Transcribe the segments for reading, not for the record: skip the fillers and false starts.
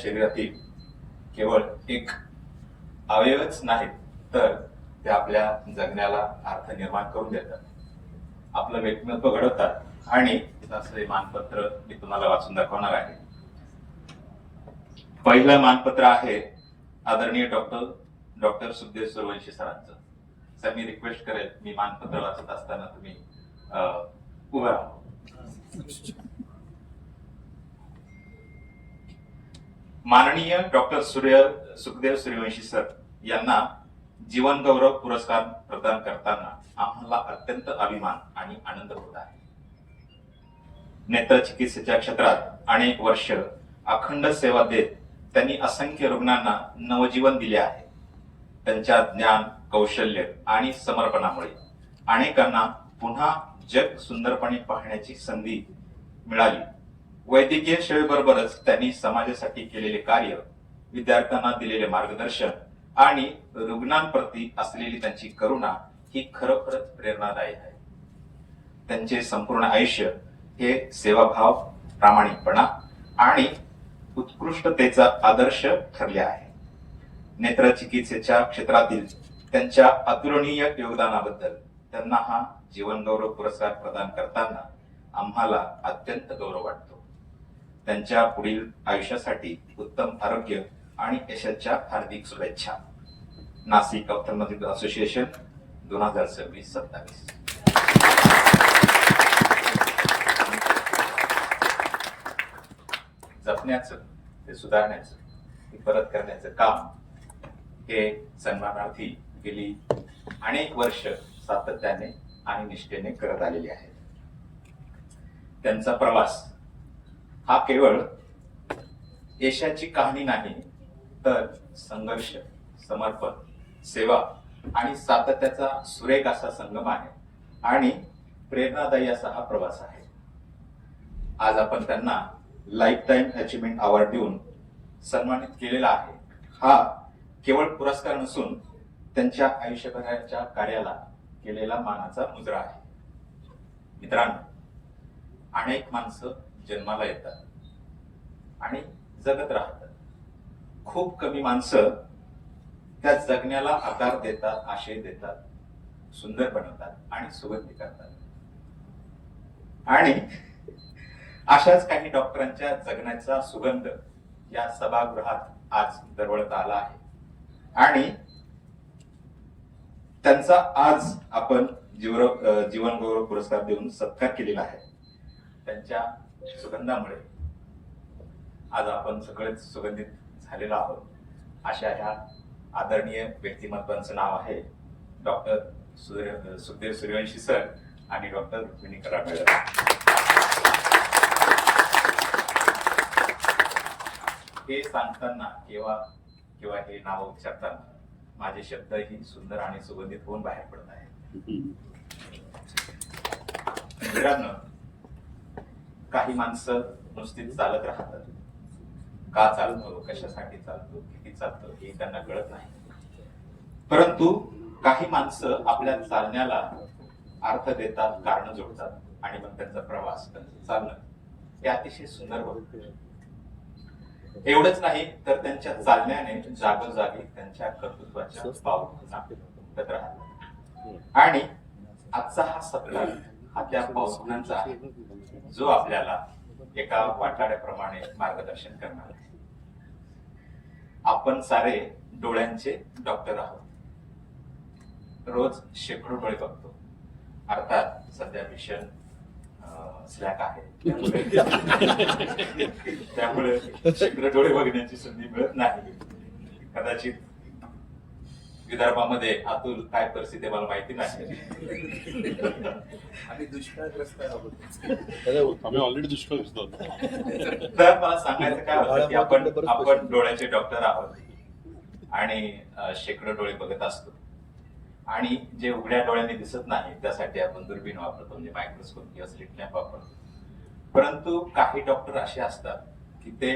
शरीरातील केवळ एक अवयवच नाहीत, तर ते आपल्या जगण्याला अर्थ निर्माण करून देतात, आपलं व्यक्तिमत्व घडवतात. आणि असे मानपत्र मी तुम्हाला वाचून दाखवणार आहे. पहिलं मानपत्र आहे आदरणीय डॉक्टर सुखदेव सूर्यवंशी सरांचं. सर, मी रिक्वेस्ट करेल, मी मानपत्र वाचत असताना तुम्ही उभं राहा. माननीय डॉक्टर सुखदेव सूर्यवंशी सर यांना जीवन गौरव पुरस्कार प्रदान करताना आम्हाला अत्यंत अभिमान आणि आनंद होत आहे. नेत्र चिकित्सेच्या क्षेत्रात अनेक वर्ष अखंड सेवा देत त्यांनी असंख्य रुग्णांना नवजीवन दिले आहे. त्यांच्या ज्ञान, कौशल्य आणि समर्पणामुळे अनेकांना पुन्हा जग सुंदरपणे पाहण्याची संधी मिळाली. वैद्यकीय सेवेबरोबरच त्यांनी समाजासाठी केलेले कार्य, विद्यार्थ्यांना दिलेले मार्गदर्शन आणि रुग्णांप्रती असलेली त्यांची करुणा ही खरोखरच प्रेरणादायी आहे. त्यांचे संपूर्ण आयुष्य हे सेवाभाव, प्रामाणिकपणा आणि उत्कृष्टतेचा आदर्श ठरले आहे. नेत्र चिकित्सेच्या क्षेत्रातील त्यांच्या अतुलनीय योगदानाबद्दल त्यांना हा जीवन गौरव पुरस्कार प्रदान करताना आम्हाला अत्यंत गौरव वाटतो. त्यांच्या पुढील आयुष्यासाठी उत्तम आरोग्य आणि यशाच्या हार्दिक शुभेच्छा. नाशिक ऑप्थेल्मॉलॉजी असोसिएशन 2026-27. जपण्याचं, ते सुधारण्याचं, ते परत करण्याचं काम हे सन्मानार्थी गेली अनेक वर्ष सातत्याने आणि निष्ठेने करत आलेले आहेत. त्यांचा प्रवास हा केवळ यशाची कहाणी नाही, तर संघर्ष, समर्पण, सेवा आणि सातत्याचा सुरेख असा संगम आहे आणि प्रेरणादायी असा हा प्रवास आहे. आज आपण त्यांना लाईफ टाईम अचिव्हमेंट अवॉर्ड देऊन सन्मानित केलेला आहे. हा केवळ पुरस्कार नसून त्यांच्या आयुष्यभराच्या कार्याला केलेला मानाचा मुजरा आहे. मित्रांनो, अनेक माणसं जन्माला येतात आणि जगत राहतात. खूप कमी माणसं त्या जगण्याला आकार देतात, आशय देतात, सुंदर बनवतात आणि सुगंधी करतात. आणि अशाच काही डॉक्टरांच्या जगण्याचा सुगंध या सभागृहात आज दरवळत आला आहे आणि त्यांचा आज आपण जीवन गौरव पुरस्कार देऊन सत्कार केलेला आहे. त्यांच्या सुगंधामुळे आज आपण सगळेच सुगंधित झालेलो आहोत. अशा ह्या आदरणीय व्यक्तिमत्वांचं नाव आहे डॉक्टर सुखदेव सूर्यवंशी सर आणि डॉक्टर रुक्मिणी कराड मॅडम. हे सांगताना किंवा हे नाव उच्चारताना माझे शब्द ही सुंदर आणि सुगंधित होऊन बाहेर पडत आहेत. मित्रांनो, काही माणसं नुसतीच चालत राहतात. का चालतो, कशासाठी चालतो, किती चालतो हे त्यांना कळत नाही. परंतु काही माणसं आपल्या चालण्याला अर्थ देतात, कारण जोडतात आणि मग त्यांचा प्रवास, त्यांचं चालणं हे अतिशय सुंदर होतं. एवढंच नाही तर त्यांच्या चालण्याने जागोजागी त्यांच्या कर्तृत्वाच्या पावलांना फुटत राहतात. आणि आजचा हा सत्कार हा त्या पावलांचा आहे, जो आपल्याला एका वाटाड्याप्रमाणे मार्गदर्शन करणार आहे. आपण सारे डोळ्यांचे डॉक्टर आहोत. रोज शेकडो डोळे बघतो. अर्थात सध्या भीषण स्लॅक आहे, त्यामुळे शेकडो डोळे बघण्याची संधी मिळत नाही. कदाचित विदर्भामध्ये अतुल काय परिस्थिती मला माहिती नाही. आम्ही दुष्काळग्रस्त आहोत. आम्ही ऑलरेडी दुष्काळग्रस्त आहोत. तर मला सांगायचं काय होतं की आपण डोळ्याचे डॉक्टर आहोत आणि शेकडो डोळे बघत असतो. आणि जे उघड्या डोळ्यांनी दिसत नाही त्यासाठी आपण दुर्बीण वापरतो, म्हणजे मायक्रोस्कोप किंवा स्लिट लॅम्प वापरतो. परंतु काही डॉक्टर असे असतात की ते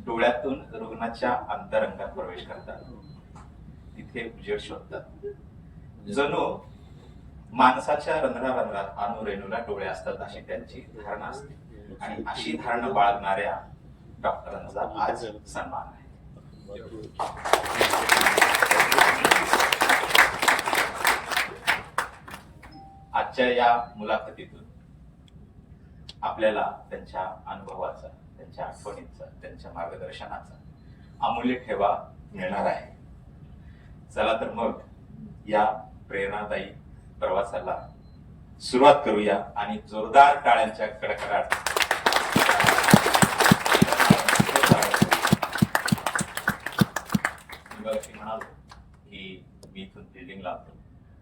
डोळ्यातून रुग्णाच्या अंतरंगात प्रवेश करतात, तिथे उजेड शोधतात. जणू माणसाच्या रंध्रात अणुरेणूला डोळे असतात अशी त्यांची धारणा असते. आणि अशी धारणा बाळगणाऱ्या डॉक्टरांचा आज सन्मान आहे. आजच्या या मुलाखतीतून आपल्याला त्यांच्या अनुभवाचा, त्यांच्या आठवणींचा, त्यांच्या मार्गदर्शनाचा अमूल्य ठेवा मिळणार आहे. चला तर मग या प्रेरणादायी प्रवासाला सुरुवात करूया आणि जोरदार टाळ्यांच्या कडकडाट मी म्हणालो की मी इथून बिल्डिंग लावतो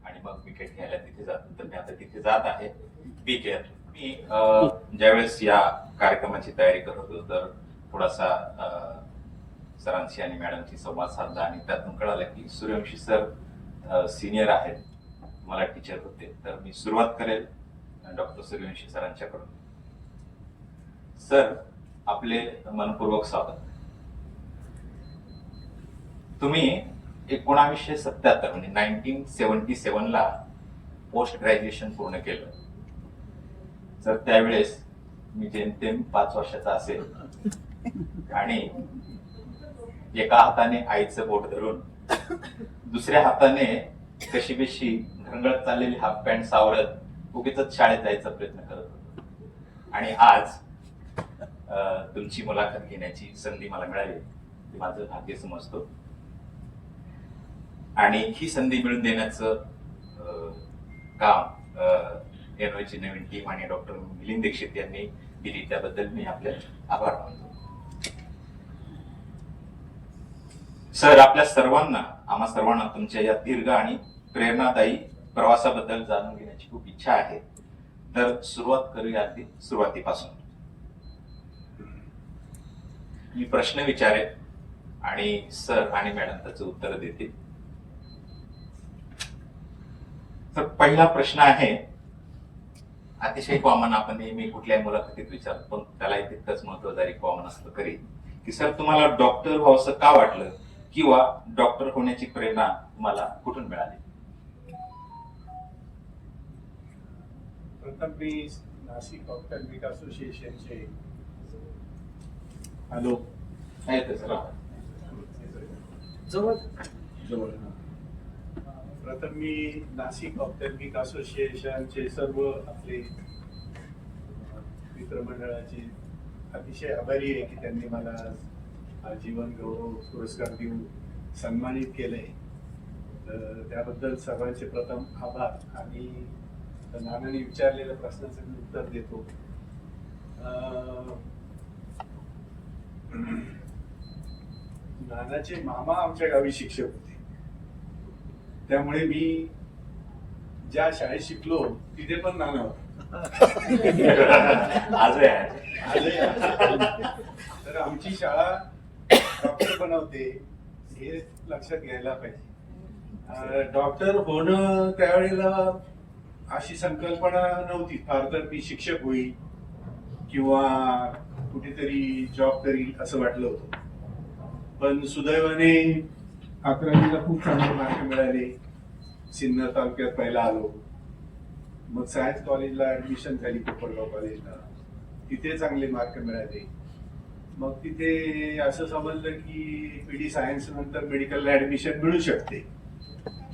आणि मग विकेट घ्यायला तिथे जातो, तर मी आता तिथे जात आहे. बी केअर. मी ज्यावेळेस या कार्यक्रमाची तयारी करत होतो तर थोडासा सरांशी आणि मॅडमशी संवाद साधला आणि त्यातून कळालं की सूर्यवंशी सर सिनियर आहेत, मला टीचर होते. तर मी सुरुवात करेल डॉक्टर सूर्यवंशी सरांच्याकडून. सर, आपले मनपूर्वक स्वागत. तुम्ही 1977 म्हणजे 1977 ला पोस्ट ग्रॅज्युएशन पूर्ण केलं. तर त्यावेळेस मी जेमतेम 5 वर्षाचा असेल आणि एका हाताने आईचं बोट धरून दुसऱ्या हाताने कशी बेशी घंगळत चाललेली हाफ पॅन्ट सावरत उगीच शाळेत जायचा प्रयत्न करत होतो. आणि आज तुमची मुलाखत घेण्याची संधी मला मिळाली, ते माझं भाग्य समजतो. आणि ही संधी मिळून देण्याचं काम एनओची नवीन टीम आणि डॉक्टर मिलिंद दीक्षित यांनी दिली, त्याबद्दल मी आपले आभार मानतो. सर, आपल्या सर्वांना, आम्हा सर्वांना तुमच्या या दीर्घ आणि प्रेरणादायी प्रवासाबद्दल जाणून घेण्याची खूप इच्छा आहे. तर सुरुवात करूया अगदी सुरुवातीपासून. मी प्रश्न विचारेन आणि सर आणि मॅडम त्याचं उत्तर देतील. तर पहिला प्रश्न आहे, अतिशय कॉमन, आपण नेहमी कुठल्याही मुलाखतीत विचारतो, पण त्याला तितकंच महत्व जरी कॉमन असलं तरी, की सर तुम्हाला डॉक्टर व्हावंसं का वाटलं किंवा डॉक्टर होण्याची प्रेरणा तुम्हाला कुठून मिळाली? प्रथम मी नाशिक ऑप्थॅल्मिक असोसिएशनचे हॅलो प्रथम मी नाशिक ऑप्थॅल्मिक असोसिएशनचे सर्व आपले मित्रमंडळाचे अतिशय आभारी आहे की त्यांनी मला जीवन गौरव पुरस्कार देऊन सन्मानित केलंय. तर त्याबद्दल सर्वांचे प्रथम आभार. आणि नानाने विचारलेल्या प्रश्नाचं मी उत्तर देतो. नानाचे मामा आमच्या गावी शिक्षक होते, त्यामुळे मी ज्या शाळेत शिकलो तिथे पण नाना होता. तर आमची शाळा डॉक्टर बनवते हे लक्षात घ्यायला पाहिजे. डॉक्टर होणं त्यावेळेला अशी संकल्पना नव्हती फार, तर मी शिक्षक होईल किंवा कुठेतरी जॉब करील असं वाटलं होतं. पण सुदैवाने 11वीला खूप चांगले मार्क मिळाले. सिन्नर तालुक्यात पहिला आलो. मग सायन्स कॉलेजला ऍडमिशन झाली, कोपरगाव कॉलेजला. तिथे चांगले मार्क मिळाले. मग तिथे असं समजलं की पीडी सायन्स नंतर मेडिकलला ऍडमिशन मिळू शकते,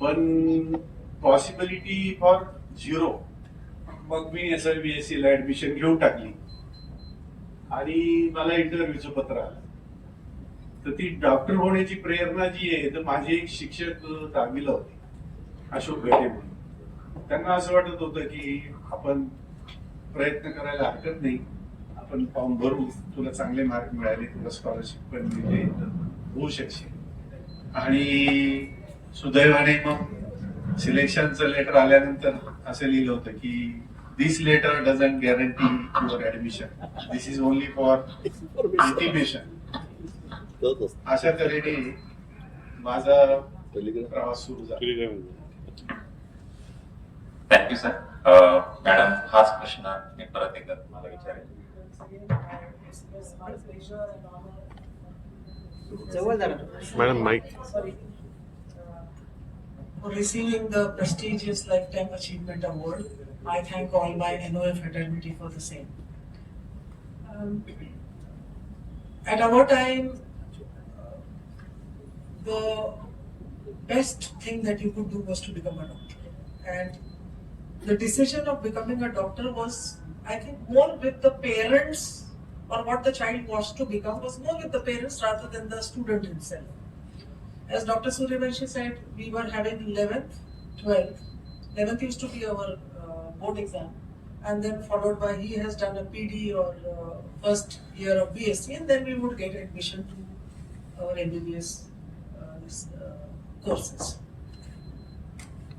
पण पॉसिबिलिटी फॉर 0. मग मी SIBSE ला ऍडमिशन घेऊन टाकली आणि मला इंटरव्ह्यूचं पत्र आलं. तर ती डॉक्टर होण्याची प्रेरणा जी आहे, तर माझे एक शिक्षक 10वीला होते, अशोक गटे म्हणून. त्यांना असं वाटत होतं की आपण प्रयत्न करायला हरकत नाही, आपण फॉर्म भरू, तुला चांगले मार्क मिळाले, तुला स्कॉलरशिप पण मिळते, होऊ शकशील. आणि सुदैवाने मग सिलेक्शनचं लेटर आल्यानंतर असं लिहिलं होतं की this letter doesn't guarantee your admission, this is only for intimation. अशा तऱ्हेने माझा प्रवास सुरू झाला. Thank you sir. मॅडम, हाच प्रश्न मी परत एकदा तुम्हाला विचारेन. Madam mic. For receiving the prestigious Lifetime Achievement Award, I thank all my NOA fraternity for the same. at our time, the best thing that you could do was to become a doctor. And the decision of becoming a doctor was, I think, more with the parents, or what the child wants to become was more with the parents rather than the student himself. As Dr. Suryavanshi said, we were having 11th, 12th. 11th used to be our board exam, and then followed by he has done a PD or first year of BSc, and then we would get admission to our MBBS courses.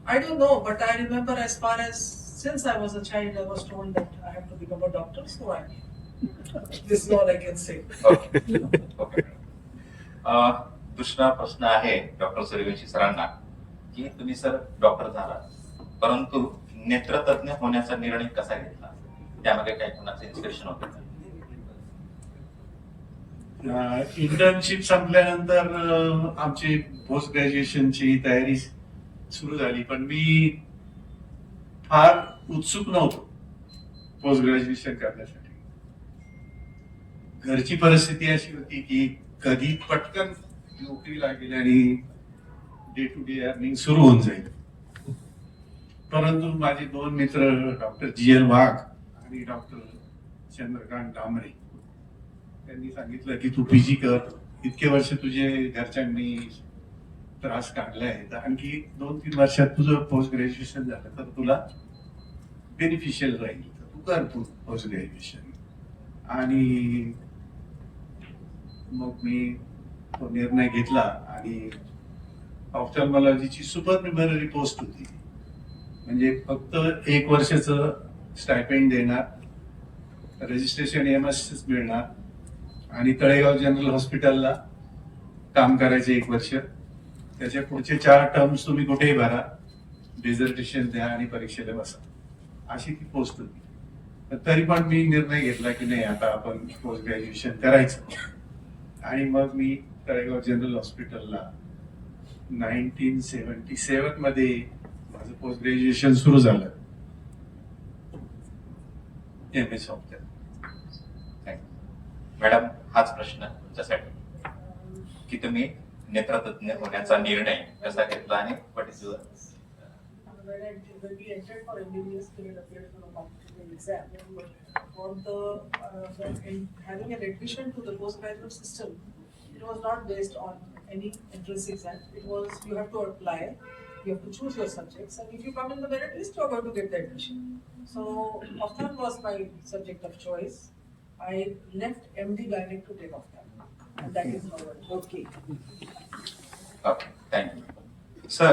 I don't know, but I remember as far as since I was a child, I was told that I have to become a doctor, so I this is all I can say. Okay okay. दुसरा प्रश्न आहे doctor Suryavanshi सरांना की तुम्ही sir doctor झाला, परंतु नेत्रतज्ञ होण्याचा निर्णय कसा घेतला? त्यामध्ये काही कोणाचं इन्स्पिरेशन होतं का? इंटर्नशिप संपल्यानंतर आमची पोस्ट ग्रॅज्युएशनची तयारी सुरू झाली, पण मी फार उत्सुक नव्हतो पोस्ट ग्रॅज्युएशन करण्यासाठी. घरची परिस्थिती अशी होती की कधी पटकन नोकरी लागेल आणि डे टू डे अर्निंग सुरू होऊन जाईल. परंतु माझे दोन मित्र डॉक्टर GL वाघ आणि डॉक्टर चंद्रकांत डांबरे त्यांनी सांगितलं की तू PG कर, इतके वर्ष तुझे घरच्यांनी त्रास काढलाय, तर आणखी 2-3 वर्षात तुझं पोस्ट ग्रॅज्युएशन झालं तर तुला बेनिफिशियल राहील, तर तू कर तू पोस्ट ग्रॅज्युएशन. आणि मग मी तो निर्णय घेतला आणि ऑफ्थॅल्मॉलॉजीची सुपरन्युमररी पोस्ट होती, म्हणजे फक्त 1 वर्षाचं स्टायपेंड देणार, रजिस्ट्रेशन MSc मिळणार आणि तळेगाव जनरल हॉस्पिटलला काम करायचं 1 वर्ष. त्याच्या पुढचे 4 टर्म्स तुम्ही कुठेही भरा, डिझर्टेशन द्या आणि परीक्षेला बसा, अशी ती पोस्ट होती. तरी पण मी निर्णय घेतला की नाही, आता आपण पोस्ट ग्रॅज्युएशन करायचं. आणि मग मी तळेगाव जनरल हॉस्पिटलला 1977 मध्ये माझं पोस्ट ग्रॅज्युएशन सुरू झालं, MS ऑप्थॅल्मॉलॉजी. मॅडम, हाच प्रश्न तुमच्यासाठी की तुम्ही नेत्रतज्ञ होण्याचा निर्णय कसा घेतला आणि what is your- When we entered for MBBS, we had appeared for a competitive exam. For having an admission to the postgraduate system, it was not based on any entrance exam. It was you have to apply, you have to choose your subjects, and if you come in the merit list, you are going to get the admission. So, ophthalm was my subject of choice. I left MD Gynec to take ophthalm, and that is how I. Okay. Okay, thank you. Sir,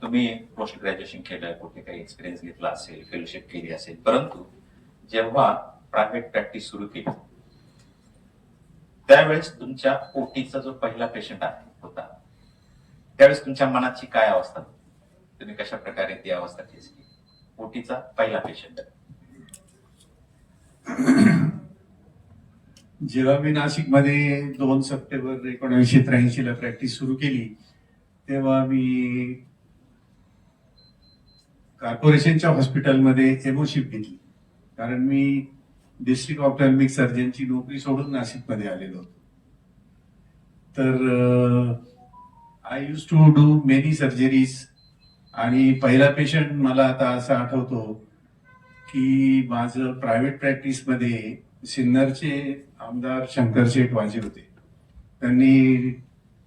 तुम्ही post graduation केलं, कुठे काही experience घेतला असेल, fellowship केली असेल, परंतु जेव्हा प्रायव्हेट प्रॅक्टिस सुरू केली त्यावेळेस तुमच्या ओटीचा जो पहिला पेशंट होता, त्यावेळेस तुमच्या मनाची काय अवस्था होती? तुम्ही कशा प्रकारे ती अवस्था फेस केली? ओटीचा पहिला पेशंट जेव्हा मी नाशिकमध्ये 2 सप्टेंबर 1983 ला प्रॅक्टिस सुरू केली, तेव्हा मी कॉर्पोरेशनच्या हॉस्पिटलमध्ये एमोशिप घेतली, कारण मी डिस्ट्रिक्ट ऑप्थॅल्मिक सर्जनची नोकरी सोडून नाशिकमध्ये आलेलो होतो. तर I use to do many surgeries. आणि पहिला पेशंट मला आता असं आठवतो की माझं प्रायव्हेट प्रॅक्टिसमध्ये सिन्नरचे आमदार शंकरशेठ वाजे होते. त्यांनी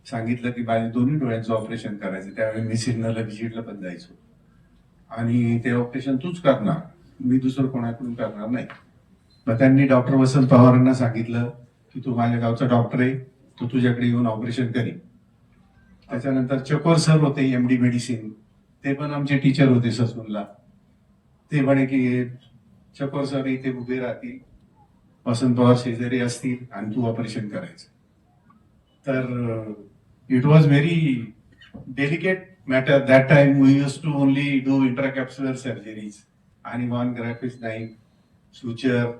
सांगितलं की माझ्या दोन्ही डोळ्यांचं ऑपरेशन करायचं. त्यावेळी मी सिन्नरला व्हिजिटला पण जायचो, आणि ते ऑपरेशन तूच करणार, मी दुसरं कोणाकडून करणार नाही. मग त्यांनी डॉक्टर वसंत पवारांना सांगितलं की तू माझ्या गावचा डॉक्टर आहे, तू तुझ्याकडे येऊन ऑपरेशन करीन. त्याच्यानंतर चकोर सर होते MD मेडिसिन, ते पण आमचे टीचर होते ससूनला. ते म्हणे की चकोर सर इथे उभे राहतील, वसंत पवार शेजारी असतील आणि तू ऑपरेशन करायचं. तर it was very delicate matter that time. We use to only do intracapsular surgeries, आणि 1 ग्राफिक्स 9, सुचर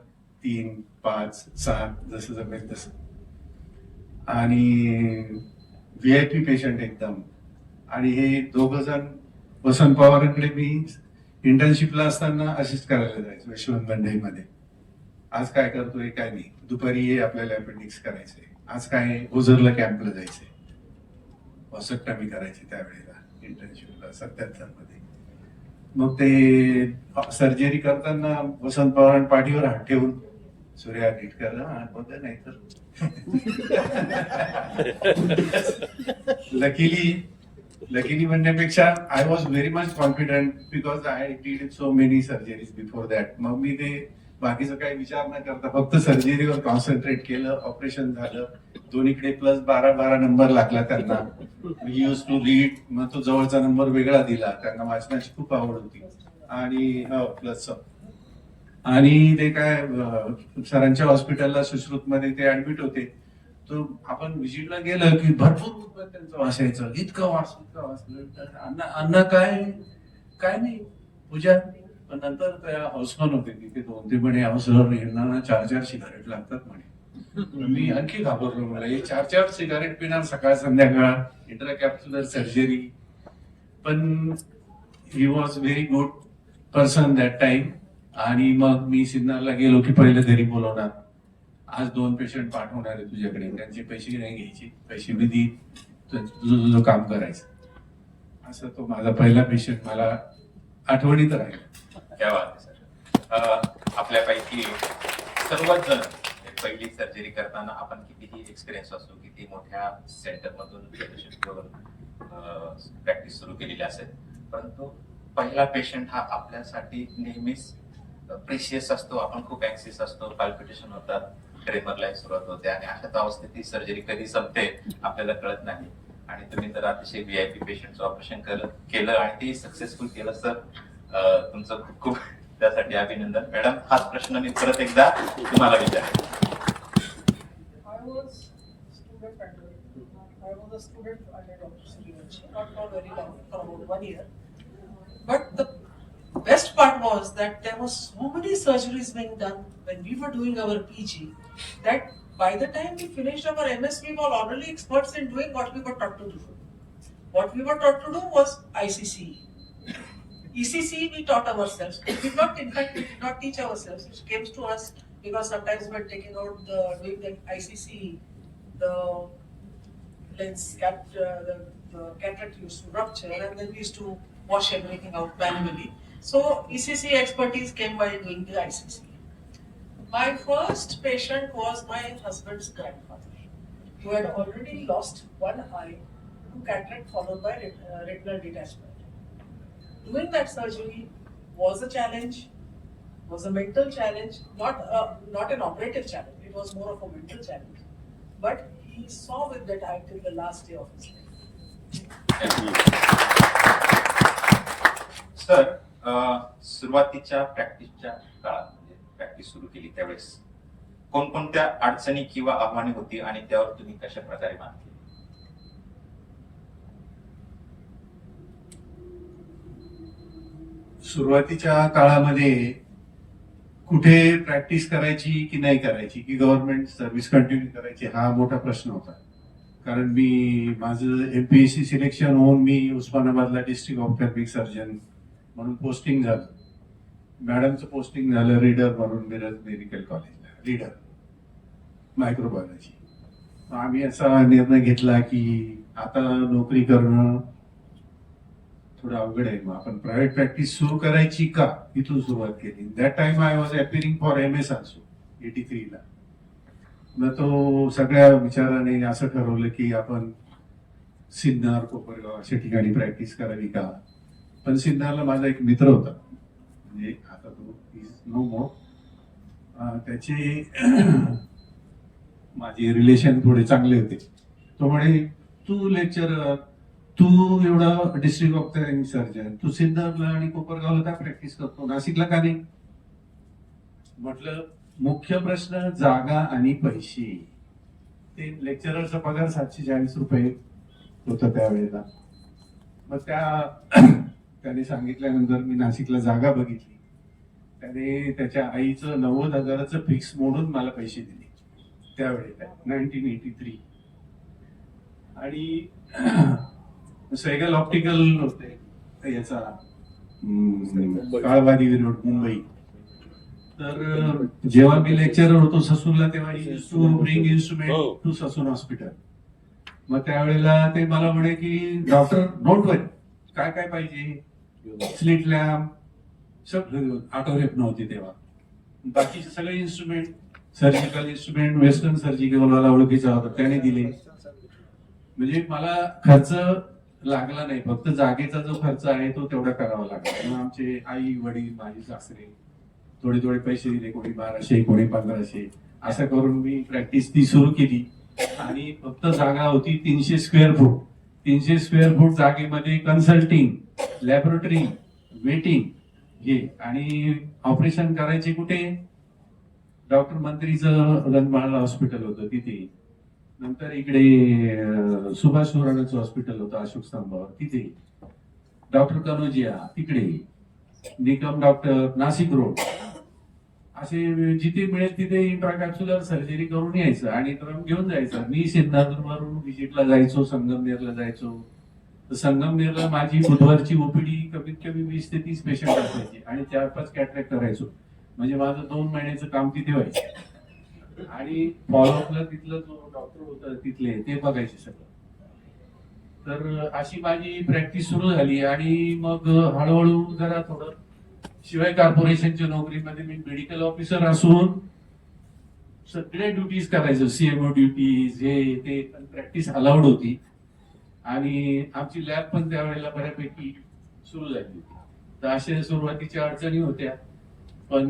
3, 5, 7 जसं जमेल तसं. आणि VIP पेशंट एकदम. आणि हे 2 जण वसंत पवारांकडे मी इंटर्नशिपला असताना असिस्ट करायला जायचो यशवंत मंडईमध्ये. आज काय करतोय काय नाही, दुपारी ये आपल्याला अपेंडिक्स करायचंय, आज काय ओझरला कॅम्पला जायचंय, वॉसकटॉमी करायची त्यावेळेला इंटर्नशिपला 77 मध्ये. मग ते सर्जरी करताना वसंत पवार पाठीवर हात ठेवून सूर्या नीट कर होत नाही तर लकीली म्हणण्यापेक्षा I was very much confident because I did so many surgeries before that. मग मी ते बाकीचं काही विचार न करता फक्त सर्जरीवर कॉन्सन्ट्रेट केलं. ऑपरेशन झालं, दोन्हीकडे +12 नंबर लागला त्यांना. यूज टू रीड, मग तो जवळचा नंबर वेगळा दिला. त्यांना वाचनाची खूप आवड होती आणि प्लस आणि ते काय सरांच्या हॉस्पिटलला सुश्रुत मध्ये ते ऍडमिट होते. तो आपण व्हिजिटला गेलं की भरपूर त्यांचं वाचायचं, इतकं वाच. अण्णा काय नाही पूजा. पण नंतर त्या हाऊसमन होते तिथे 2 म्हणे हाऊसवर यांना 4 सिगारेट लागतात म्हणे. मी आणखी घाबरलो, मला हे 4 सिगारेट पिणार सकाळ संध्याकाळ, इंट्राकॅप्सुलर सर्जरी. पण he was very good person that time. आणि मग मी सिन्नरला गेलो की पहिले घरी बोलवणार, आज 2 पेशंट पाठवणार आहे तुझ्याकडे, त्यांचे पैसे नाही घ्यायचे, पैसे मी देईन, तुझं काम करायचं. असं तो माझा पहिला पेशंट मला आठवणीत राहिला. क्या बात आहे सर. आपल्यापैकी सर्वच जण पहिली सर्जरी करताना आपण कितीही एक्सपिरियन्स असो, किती मोठ्या सेंटर मधून प्रॅक्टिस सुरू केलेली असेल, परंतु पहिला पेशंट हा आपल्यासाठी नेहमीच प्रेशियस असतो. आपण खूप अँक्सियस असतो, पाल्पिटेशन होतात, ट्रेमरला सुरुवात होते आणि अशाच अवस्थेत ती सर्जरी कधी संपते आपल्याला कळत नाही. आणि तुम्ही तर अतिशय VIP पेशंटचं ऑपरेशन केलं आणि ते सक्सेसफुल केलं सर. तुमचं खूप खूप त्यासाठी अभिनंदन. मॅडम, हाच प्रश्न मी परत एकदा तुम्हाला विचारेन. I was a student under Dr. Suryavanshi, not for very long, for about 1 year. But the best part was that there were so many surgeries being done when we were doing our PG that by the time we finished our MS, we were already experts in doing what we were taught to do. What we were taught to do was ICC. ECC we taught ourselves. We did not, in fact, we did not teach ourselves. It came to us because sometimes we were taking out doing the ICC, the lens cap, the cataract used to rupture, and then we used to wash everything out manually. So ECC expertise came by doing the ICC. My first patient was my husband's grandfather, who had already lost one eye to cataract followed by retinal detachment. Doing that surgery was a challenge, was a mental challenge, not an operative challenge. It was more of a mental challenge. But he saw with that eye till the last day of his life. Sir, सुरुवातीच्या प्रॅक्टिसच्या काळात म्हणजे practice सुरू केली त्यावेळेस कोणकोणत्या अडचणी किंवा आव्हाने होती आणि त्यावर तुम्ही कशा प्रकारे मात केली? सुरुवातीच्या काळामध्ये कुठे प्रॅक्टिस करायची की नाही करायची, की गव्हर्नमेंट सर्व्हिस कंटिन्यू करायची, हा मोठा प्रश्न होता. कारण मी माझं MPSC सिलेक्शन होऊन मी उस्मानाबादला डिस्ट्रिक्ट ऑप्थॅल्मिक सर्जन म्हणून पोस्टिंग झालं. मॅडमचं पोस्टिंग झालं रीडर म्हणून मिरज मेडिकल कॉलेजला, रीडर मायक्रोबायोलॉजी. आम्ही असा निर्णय घेतला की आता नोकरी करणं थोडं अवघड आहे, मग आपण प्रायव्हेट प्रॅक्टिस सुरू करायची का, इथून सुरुवात केली. That time I was appearing for MS also 83 ला. मग तो सगळ्या विचाराने असं ठरवलं की आपण सिन्नर, कोपरगाव अशा ठिकाणी प्रॅक्टिस करावी का. पण सिन्नरला माझा एक मित्र होता, म्हणजे आता तो इज नो मोर. त्याचे माझे रिलेशन थोडे चांगले होते. तो म्हणे तू लेक्चरर, तू एवढा डिस्ट्रिक्ट ऑप्थॅल्मिक सर्जन, तू सिन्नरला आणि कोपरगावला का प्रॅक्टिस करतो, नाशिकला का नाही. म्हटलं मुख्य प्रश्न जागा आणि पैसे. ते लेक्चररचा पगार 740 रुपये होता त्यावेळेला. मग त्याने सांगितल्यानंतर मी नाशिकला जागा बघितली. त्याने त्याच्या आईचं 90,000चं फिक्स मोडून मला पैसे दिले त्यावेळेला 1983. आणि सैगल ऑप्टिकल होते याचा काळवाडी रोड मुंबई. तर जेव्हा मी लेक्चरर होतो ससूनला तेव्हा to bring instrument to Sassoon hospital. मग त्यावेळेला ते मला म्हणे की डॉक्टर डोंट वरी, काय काय पाहिजे, स्लिट लॅम्प सगळं, ऑटोरेप नव्हती तेव्हा, बाकीचे सगळे instrument, surgical instrument, western surgical मला ओळखीचा होता त्याने दिले. म्हणजे मला खर्च लागला नाही, फक्त जागेचा जो खर्च आहे तो तेवढा करावा लागला. मग आमचे आई वडील माझे सासरे थोडे थोडे पैसे दिले, कोणी 1200 कोणी 1500, असं करून मी प्रॅक्टिस ती सुरू केली. आणि फक्त जागा होती 300 स्क्वेअर फूट. 300 स्क्वेअर फूट जागेमध्ये कन्सल्टिंग, लॅबोरेटरी, वेटिंग हे, आणि ऑपरेशन करायचे कुठे, डॉक्टर मंत्रीचं रणबाळ हॉस्पिटल होतं तिथे, नंतर इकडे सुभाष सुराणाचं हॉस्पिटल होतं अशोक स्तंभावर तिथे, डॉक्टर कनोजिया तिकडे, निकम डॉक्टर नाशिक रोड, असे जिथे मिळेल तिथे इंट्राकॅप्सुलर सर्जरी करून यायचं आणि ड्रम घेऊन जायचं. मी सिद्धार्थवरून व्हिजिटला जायचो, संगमनेरला जायचो. तर संगमनेरला माझी बुधवारची ओपीडी कमीत कमी 20 ते 30 पेशंट असायचे आणि 4-5 कॅटरॅक्ट करायचो. म्हणजे माझं 2 महिन्याचं काम तिथे व्हायचं. आणि फॉलोअपला तिथलं जो डॉक्टर होता तिथले ते बघायचे सगळं. तर अशी माझी प्रॅक्टिस सुरू झाली. आणि मग हळूहळू जरा थोडं, शिवाय कॉर्पोरेशनच्या नोकरीमध्ये मी मेडिकल ऑफिसर असून सगळे ड्युटीज करायचो, सीएमओ ड्युटीज हे ते, प्रॅक्टिस अलाउड होती. आणि आमची लॅब पण त्यावेळेला बऱ्यापैकी सुरू झाली होती. तर अशा सुरुवातीच्या अडचणी होत्या, पण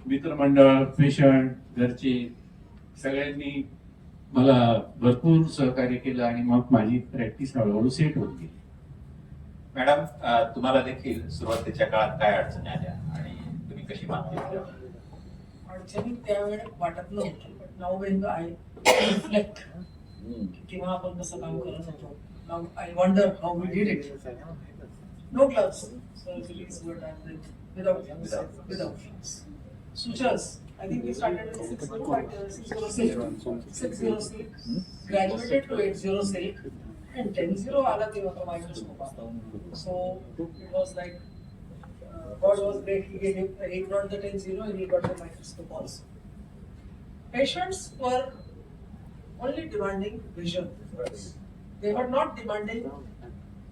मित्रमंडळ, पेशंट, घरचे सगळ्यांनी मला भरपूर सहकार्य केलं आणि मग माझी प्रॅक्टिस हळूहळू सेट होत गेली. मॅडम, तुम्हाला देखील सुरुवातीच्या काळात काय अडचणी आल्या आणि तुम्ही कशी मात केली? अडचणी त्यावेळेस वाटत नव्हतं, पण नाव वेन आय रिफ्लेक्ट किंवा आपण कसं काम करत होतो. नाव I wonder how we did it. No gloves, surgeries were done without gloves. Sutures, I think we started with 606, graduated to 806, and 10-0 आला तेव्हा तो microscope आला. So it was like God was great. He got the 10-0 and he got the microscope also. Patients were only demanding vision. They were not demanding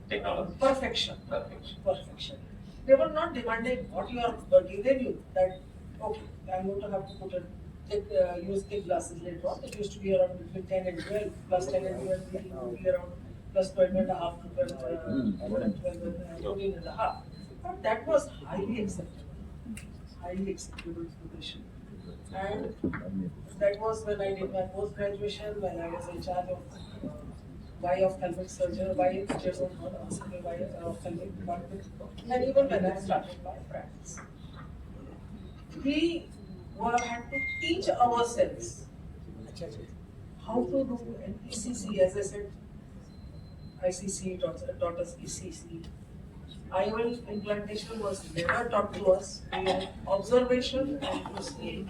technology perfection. They were not demanding what you are working. They knew that, okay, I'm going to have to use thick glasses later on. It used to be around between 10 and 12, plus 10 and 12, it will be around plus 12 and a half to 12, 12 and 14 and a half. But that was highly acceptable to the patient. And that was when I did my post-graduation, when I was in charge of Y ophthalmic surgery, Y ophthalmic department, and even when I started my practice. We had to teach ourselves how to do an ECC, as I said, ICC taught us ECC. IOL implantation was never taught to us. We had observation and to see,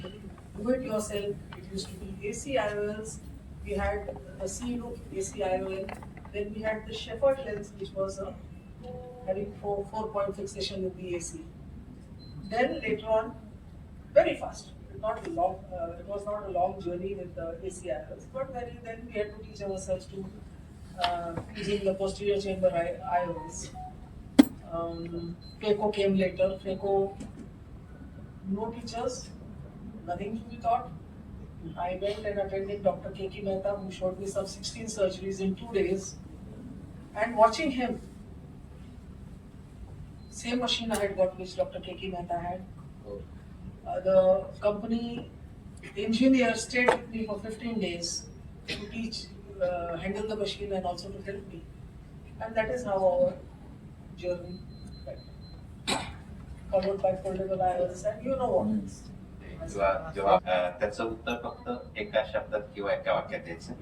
do it yourself. It used to be AC IOLs. We had the C-loop AC IOL. Then we had the Shepherd lens, which was having 4-point fixation with the AC. Then later on, very fast. Not long. It was not a long journey with the AC IOLs, but then we had to teach ourselves to using the posterior chamber IOLs. Phaco came later. Phaco, no teachers, nothing to be taught. I went and attended Dr. K.K. Mehta, who showed me some 16 surgeries in 2 days. And watching him, same machine I had got which Dr. K.K. Mehta had. The company engineer stayed with me for 15 days to teach, handle the machine and also to help me. And that is how our journey went. Followed by foldable IOLs, and you know what it is. जेव्हा त्याचं उत्तर फक्त एका शब्दात किंवा एका वाक्यात द्यायचं.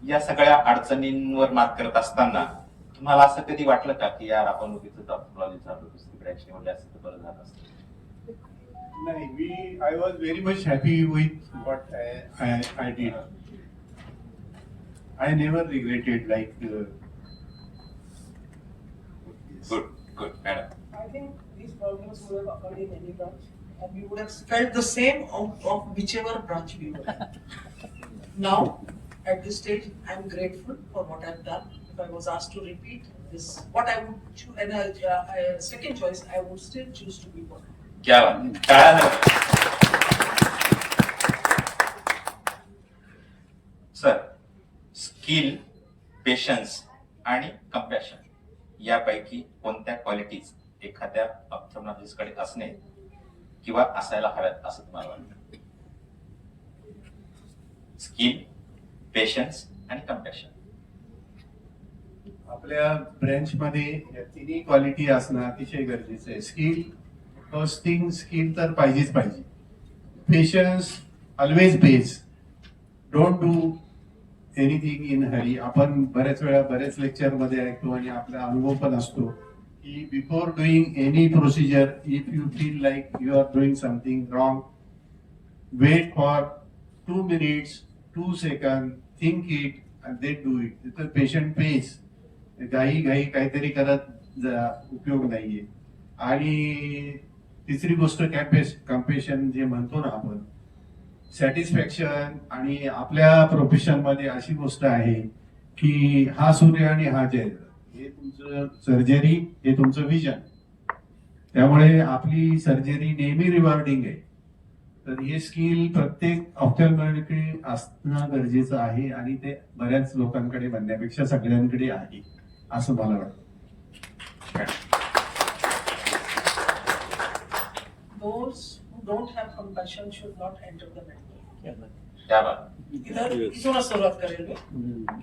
या सगळ्या अडचणींवर मात करत असताना तुम्हाला असं कधी वाटलं का की यार आपण उगीच ऑप्थॉलॉजी चालू दुसरीकडे ऍक्च्युअली म्हणजे असं तर बरं झालं असतं? नाही, I was very much happy with what I did. I never regretted like. Good, madam. I think these problems would have occurred in any branch. and we would have felt the same of whichever branch we were in. Now, at this stage, I'm grateful for what I've done. If I was asked to repeat this, what I would choose, and second choice, I would still choose to be one. क्या बात आहे. टाळ्या झाल्या. Sir, skill, patience आणि compassion यापैकी कोणत्या qualities एखाद्या ऑप्थॉल्मॉलॉजिस्टकडे असणे किंवा असायला हव्यात असं तुम्हाला वाटतं? स्किल, पेशन्स आणि कम्पॅशन. आपल्या ब्रँच मध्ये या तिन्ही क्वालिटी असणं अतिशय गरजेचं आहे. स्किल, फर्स्ट थिंग स्किल तर पाहिजेच पाहिजे. Patience always page. Don't do anything in Hari. आपण बऱ्याच वेळा बऱ्याच लेक्चर मध्ये ऐकतो आणि आपला अनुभव पण असतो की before doing any procedure, if you feel like you are doing something wrong, wait for 2 minutes, 2 seconds, think it and then do it. तर पेशंट पेज. घाई काहीतरी करत उपयोग नाहीये. आणि तिसरी गोष्ट कम्पॅशन जे म्हणतो ना आपण, सॅटिस्फॅक्शन. आणि आपल्या प्रोफेशन मध्ये अशी गोष्ट आहे की हा सूर्य आणि हा चंद्र हे तुमचं सर्जरी, हे तुमचं विजन. त्यामुळे आपली सर्जरी नेहमी रिवॉर्डिंग आहे. तर हे स्किल प्रत्येक ऑप्थॉल्मॉलॉजिस्टकडे असणं गरजेचं आहे आणि ते बऱ्याच लोकांकडे म्हणण्यापेक्षा सगळ्यांकडे आहे असं मला वाटतं. Those who don't have compassion should not enter the medical. क्या बात. इधर इथूनच सुरुवात करेल मी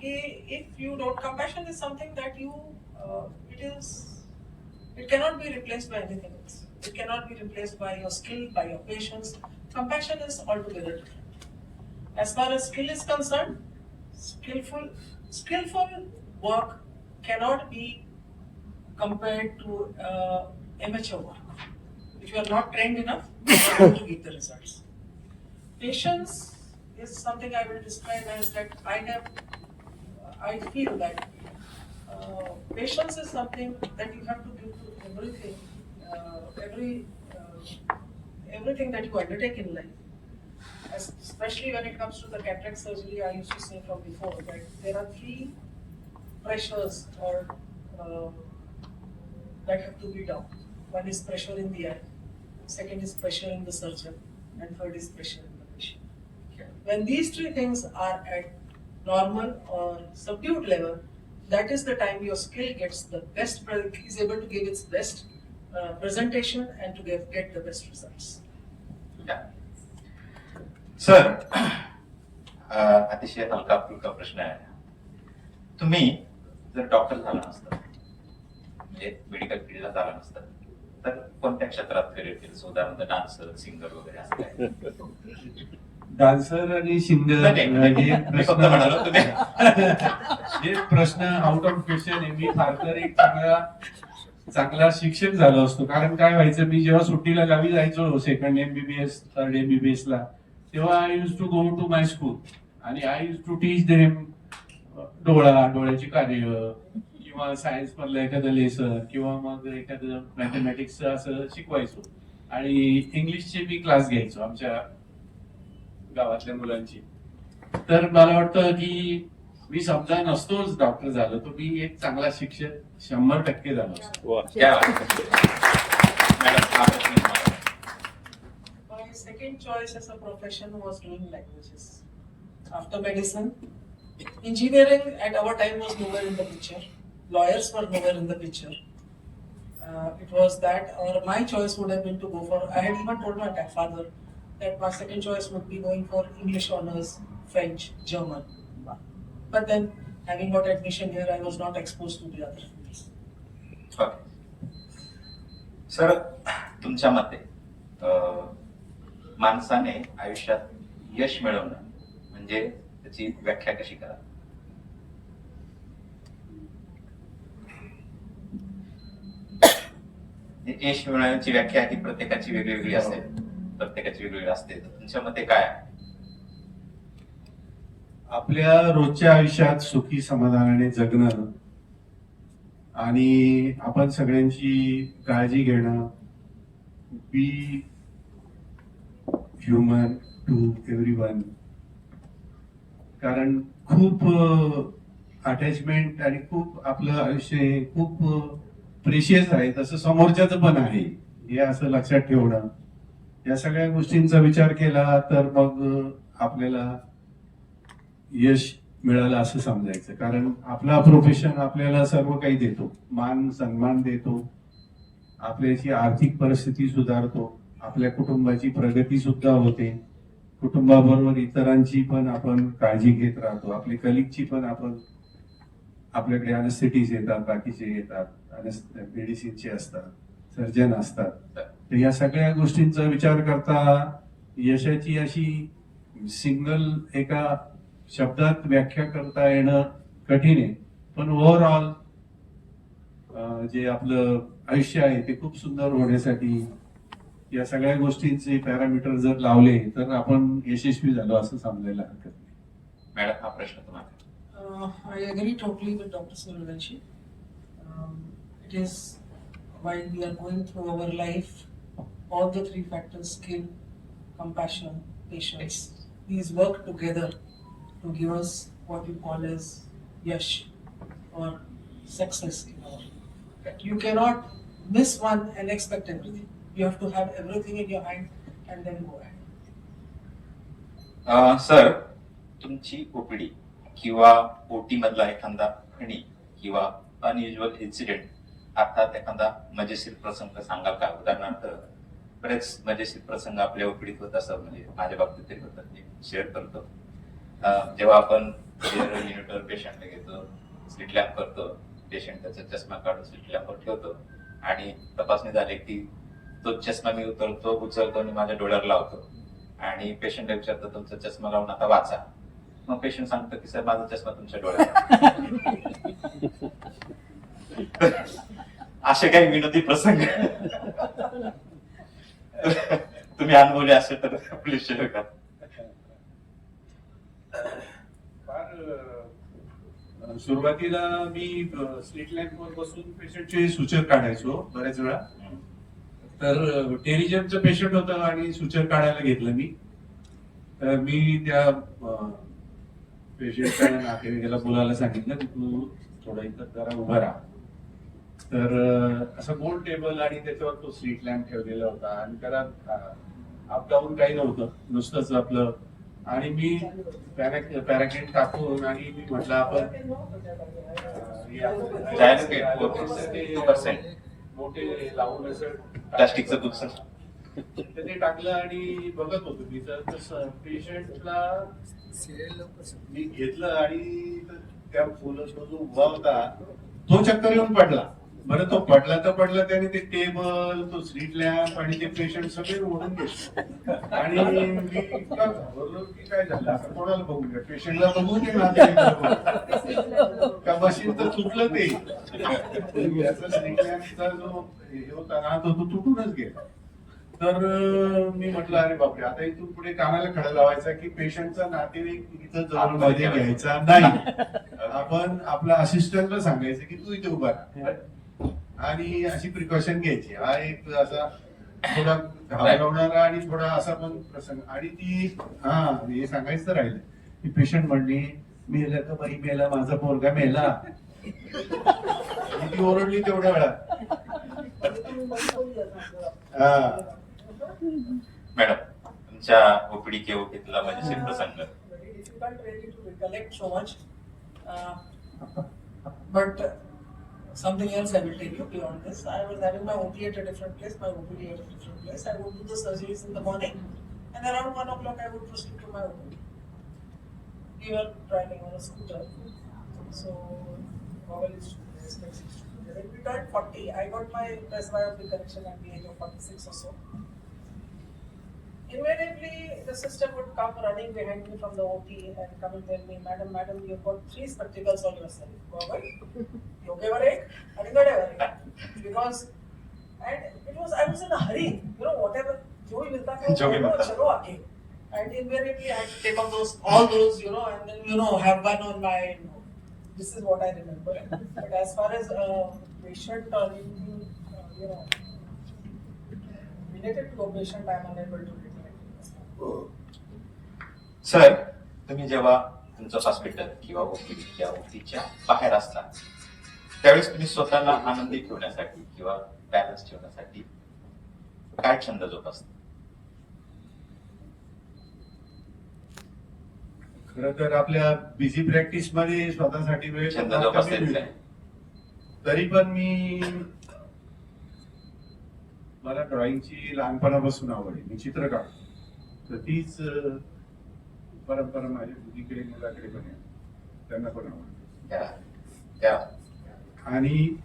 की if you don't, compassion is something that you it cannot be replaced by anything else. It cannot be replaced by your skill, by your patience. Compassion is altogether different. As far as skill is concerned, skillful work cannot be compared to amateur work. If you are not trained enough, you are not going to get the results. Patience is something I will describe as that I feel that patience is something that you have to give to everything, everything that you undertake in life. Especially when it comes to the cataract surgery, I used to say from before that there are 3 pressures or that have to be down. One is pressure in the eye, second is pressure in the surgeon, and third is pressure in the patient. When these 3 things are at normal or subdued level, that is the time your skill gets the best, is able to give its best presentation and to get the best results. Sir, अतिशय हलका फुलका प्रश्न आहे. तुम्ही जर doctor झाला नसता, म्हणजे मेडिकल फील्डला झाला नसता, तर कोणत्या क्षेत्रात करिअर केलं? उदाहरणार्थ डान्सर, सिंगर वगैरे असं काय? डान्सर आणि सिंगर मी फक्त म्हणालो तुम्ही. हे प्रश्न आउट ऑफ क्वेश्चन आहे. मी फार तर एक चांगला शिक्षक झालो असतो. कारण काय व्हायचं, मी जेव्हा सुट्टीला गावी जायचो सेकंड MBBS, थर्ड MBBS ला, तेव्हा I use to go to my school आणि I use to teach them डोळ्याची कार्य किंवा सायन्स मधलं एखादं लेसन किंवा मग एखादं मॅथमॅटिक्स असं शिकवायचो. आणि इंग्लिशचे मी क्लास घ्यायचो आमच्या गावातल्या मुलांची. तर मला वाटतं की मी समजा नसतोच डॉक्टर झालो, तर मी एक चांगला शिक्षक 100% झालो असतो. क्या बात आहे. मॅडम, हा प्रश्न तुम्हाला. My second choice as a profession was doing languages. After medicine, engineering at our time was nowhere in the picture. Lawyers were nowhere in the picture. It was that, or my choice would have been to go for, I had even told my father that my second choice would be going for English honors, French, German. But then, having got admission here, I was not exposed to the other fields. Sir, तुमच्या मते माणसाने आयुष्यात यश मिळवणं म्हणजे त्याची व्याख्या कशी करा? यश मिळवण्याची व्याख्या ही प्रत्येकाची वेगवेगळी असते. तुमच्या मते काय आहे? आपल्या रोजच्या आयुष्यात सुखी समाधानाने जगणं आणि आपण सगळ्यांची काळजी घेणं, बी ह्युमन टू एव्हरीवन. कारण खूप अटॅचमेंट आणि खूप आपलं आयुष्य हे खूप प्रेशियस आहे, तसं समोरच्याचं पण आहे, हे असं लक्षात ठेवणं. या सगळ्या गोष्टींचा विचार केला तर मग आपल्याला यश मिळालं असं समजायचं. कारण आपला प्रोफेशन आपल्याला सर्व काही देतो, मान सन्मान देतो, आपल्याची आर्थिक परिस्थिती सुधारतो, आपल्या कुटुंबाची प्रगती सुद्धा होते, कुटुंबाबरोबर इतरांची पण आपण काळजी घेत राहतो, आपली कलिगची पण आपण, आपल्याकडे अनेस्थेटिस्ट येतात, बाकीचे येतात, मेडिसिनचे असतात, सर्जन असतात. तर या सगळ्या गोष्टींचा विचार करता यशाची अशी सिंगल एका शब्दात व्याख्या करता येणं कठीण आहे. पण ओव्हरऑल जे आपलं आयुष्य आहे ते खूप सुंदर होण्यासाठी या सगळ्या गोष्टींचे पॅरामीटर जर लावले तर आपण यशस्वी झालो असं समजायला हरकत नाही. मॅडम, हा प्रश्न तुम्हाला. I agree totally with Dr. Suryavanshi. It is while we are going through our life, all the three factors, skill, compassion, patience, these work together to give us what we call as yash or success in our life. You cannot miss one and expect everything. You have to have everything in your hand and then go ahead. Sir, तुमची OPD किंवा ओटी मधला एखादा खणी किंवा unusual incident, अर्थात एखादा मजेशीर प्रसंग सांगाल का? उदाहरणार्थ, बरेच मजेशीर प्रसंग आपल्या ओपीडीत होत असतात, म्हणजे माझ्या बाबतीत तरी होतात, ते शेअर करतो. जेव्हा आपण युनिटवर पेशंटला घेतो, स्लिट लॅम्प करतो, पेशंट त्याचा चष्मा काढून स्लिट लॅम्पवर ठेवतो आणि तपासणी झाली की तो चष्मा मी उचलतो आणि माझ्या डोळ्यावर लावतो आणि पेशंटला विचारतो, तुमचा चष्मा लावून आता वाचा. मग पेशंट सांगतो की सर, माझा चष्मा तुमच्या डोळ्यात. असे काही विनोदी प्रसंग तुम्ही अनुभवले असेल तर प्लीज शेअर करा. फार सुरुवातीला मी स्लिट लॅम्पवर बसून पेशंटचे सुचर काढायचो बऱ्याच वेळा. तर टेरिजमचं पेशंट होतं आणि सुचर काढायला घेतलं मी. तर मी त्या पेशंटच्या नातेवाईकाला बोलायला सांगितलं की तू थोडं इथं जरा उभा राहा. तर असं गोल टेबल आणि त्याच्यावर तो स्ट्रीट लॅम्प ठेवलेला होता आणि त्याला अप डाऊन काही नव्हतं, नुसतंच आपलं. आणि मी पॅराकेट टाकून आणि मी म्हटलं आपण मोठे लावून असं प्लास्टिकचं बुक्स ते टाकलं आणि बघत होतो मी. तर पेशंटला मी घेतलं आणि त्या फुलं जो उभा होता तो चक्कर येऊन पडला. बरं, तो पडला तर पडला, त्याने ते टेबल, तो स्ट्रीट लॅम्प आणि ते पेशंट सगळे ओढून घेतले. आणि मी इतका घाबरलो की काय झालं, असं कोणाला बघू द्या, पेशंटला बघू दे का मशीन तर तुटलं ते. त्याचा स्ट्रीट लॅम्पचा जो हे होता ना तो तुटूनच गेला. तर मी म्हटलं अरे बापरे, आता इथून पुढे कानाला खडा लावायचा की पेशंटचा नातेवाईक इथं जवळ मध्ये घ्यायचा नाही. आपण आपल्या असिस्टंटला सांगायचं की तू इथे उभा राहा आणि अशी प्रिकॉशन घ्यायची. हा एक असा थोडा घाबरवणारा आणि थोडा असा पण प्रसंग. आणि ती हे सांगायचं राहिलं की पेशंट म्हणली, मेला का बाई मेला, माझा पोरगा मेला. ती ओरडली तेवढ्या वेळा. मॅडम, तुमच्या ओपीडी किंवा ओपीडीतला मजेशीर प्रसंग. Difficult really to recollect so much, but something else I will take you beyond this. I was having my OT at a different place, my OPD at a different place. I would do the surgeries in the morning, and around 1 o'clock I would proceed to my OPD. We were driving on a scooter, so Google is when we turned 40, I got my press biopsy correction at the age of 46 or so. Invariably, the sister would come running behind me from the OT and come and tell me, Madam, you've got 3 spectacles on yourself. Goggle, योगेवर एक आणि गड्यावर एक. Because, and it was, I was in a hurry, whatever, जो भी मिलता था, चलो आगे. And invariably, I had to take off all those, and then, have one on my, this is what I remember. But as far as patient or anything, related to a patient, I am unable to recollect. Sir, तुम्ही जेव्हा तुमचं hospital किंवा OPD किंवा ओपीच्या बाहेर असता त्यावेळेस तुम्ही स्वतःला आनंदी ठेवण्यासाठी किंवा बॅलन्स ठेवण्यासाठी काय छंद जोपासता? खरं तर आपल्या बिझी प्रॅक्टिस मध्ये स्वतःसाठी वेळ छंद कमी जोपासता येत मिळतो. नाही. तरी पण मला ड्रॉइंगची लहानपणापासून आवड आहे. मी चित्र काढतो. तर तीच परंपरा माझ्या मुलीकडे मुलाकडे पण आहे. त्यांना पण आवडते. त्या आणि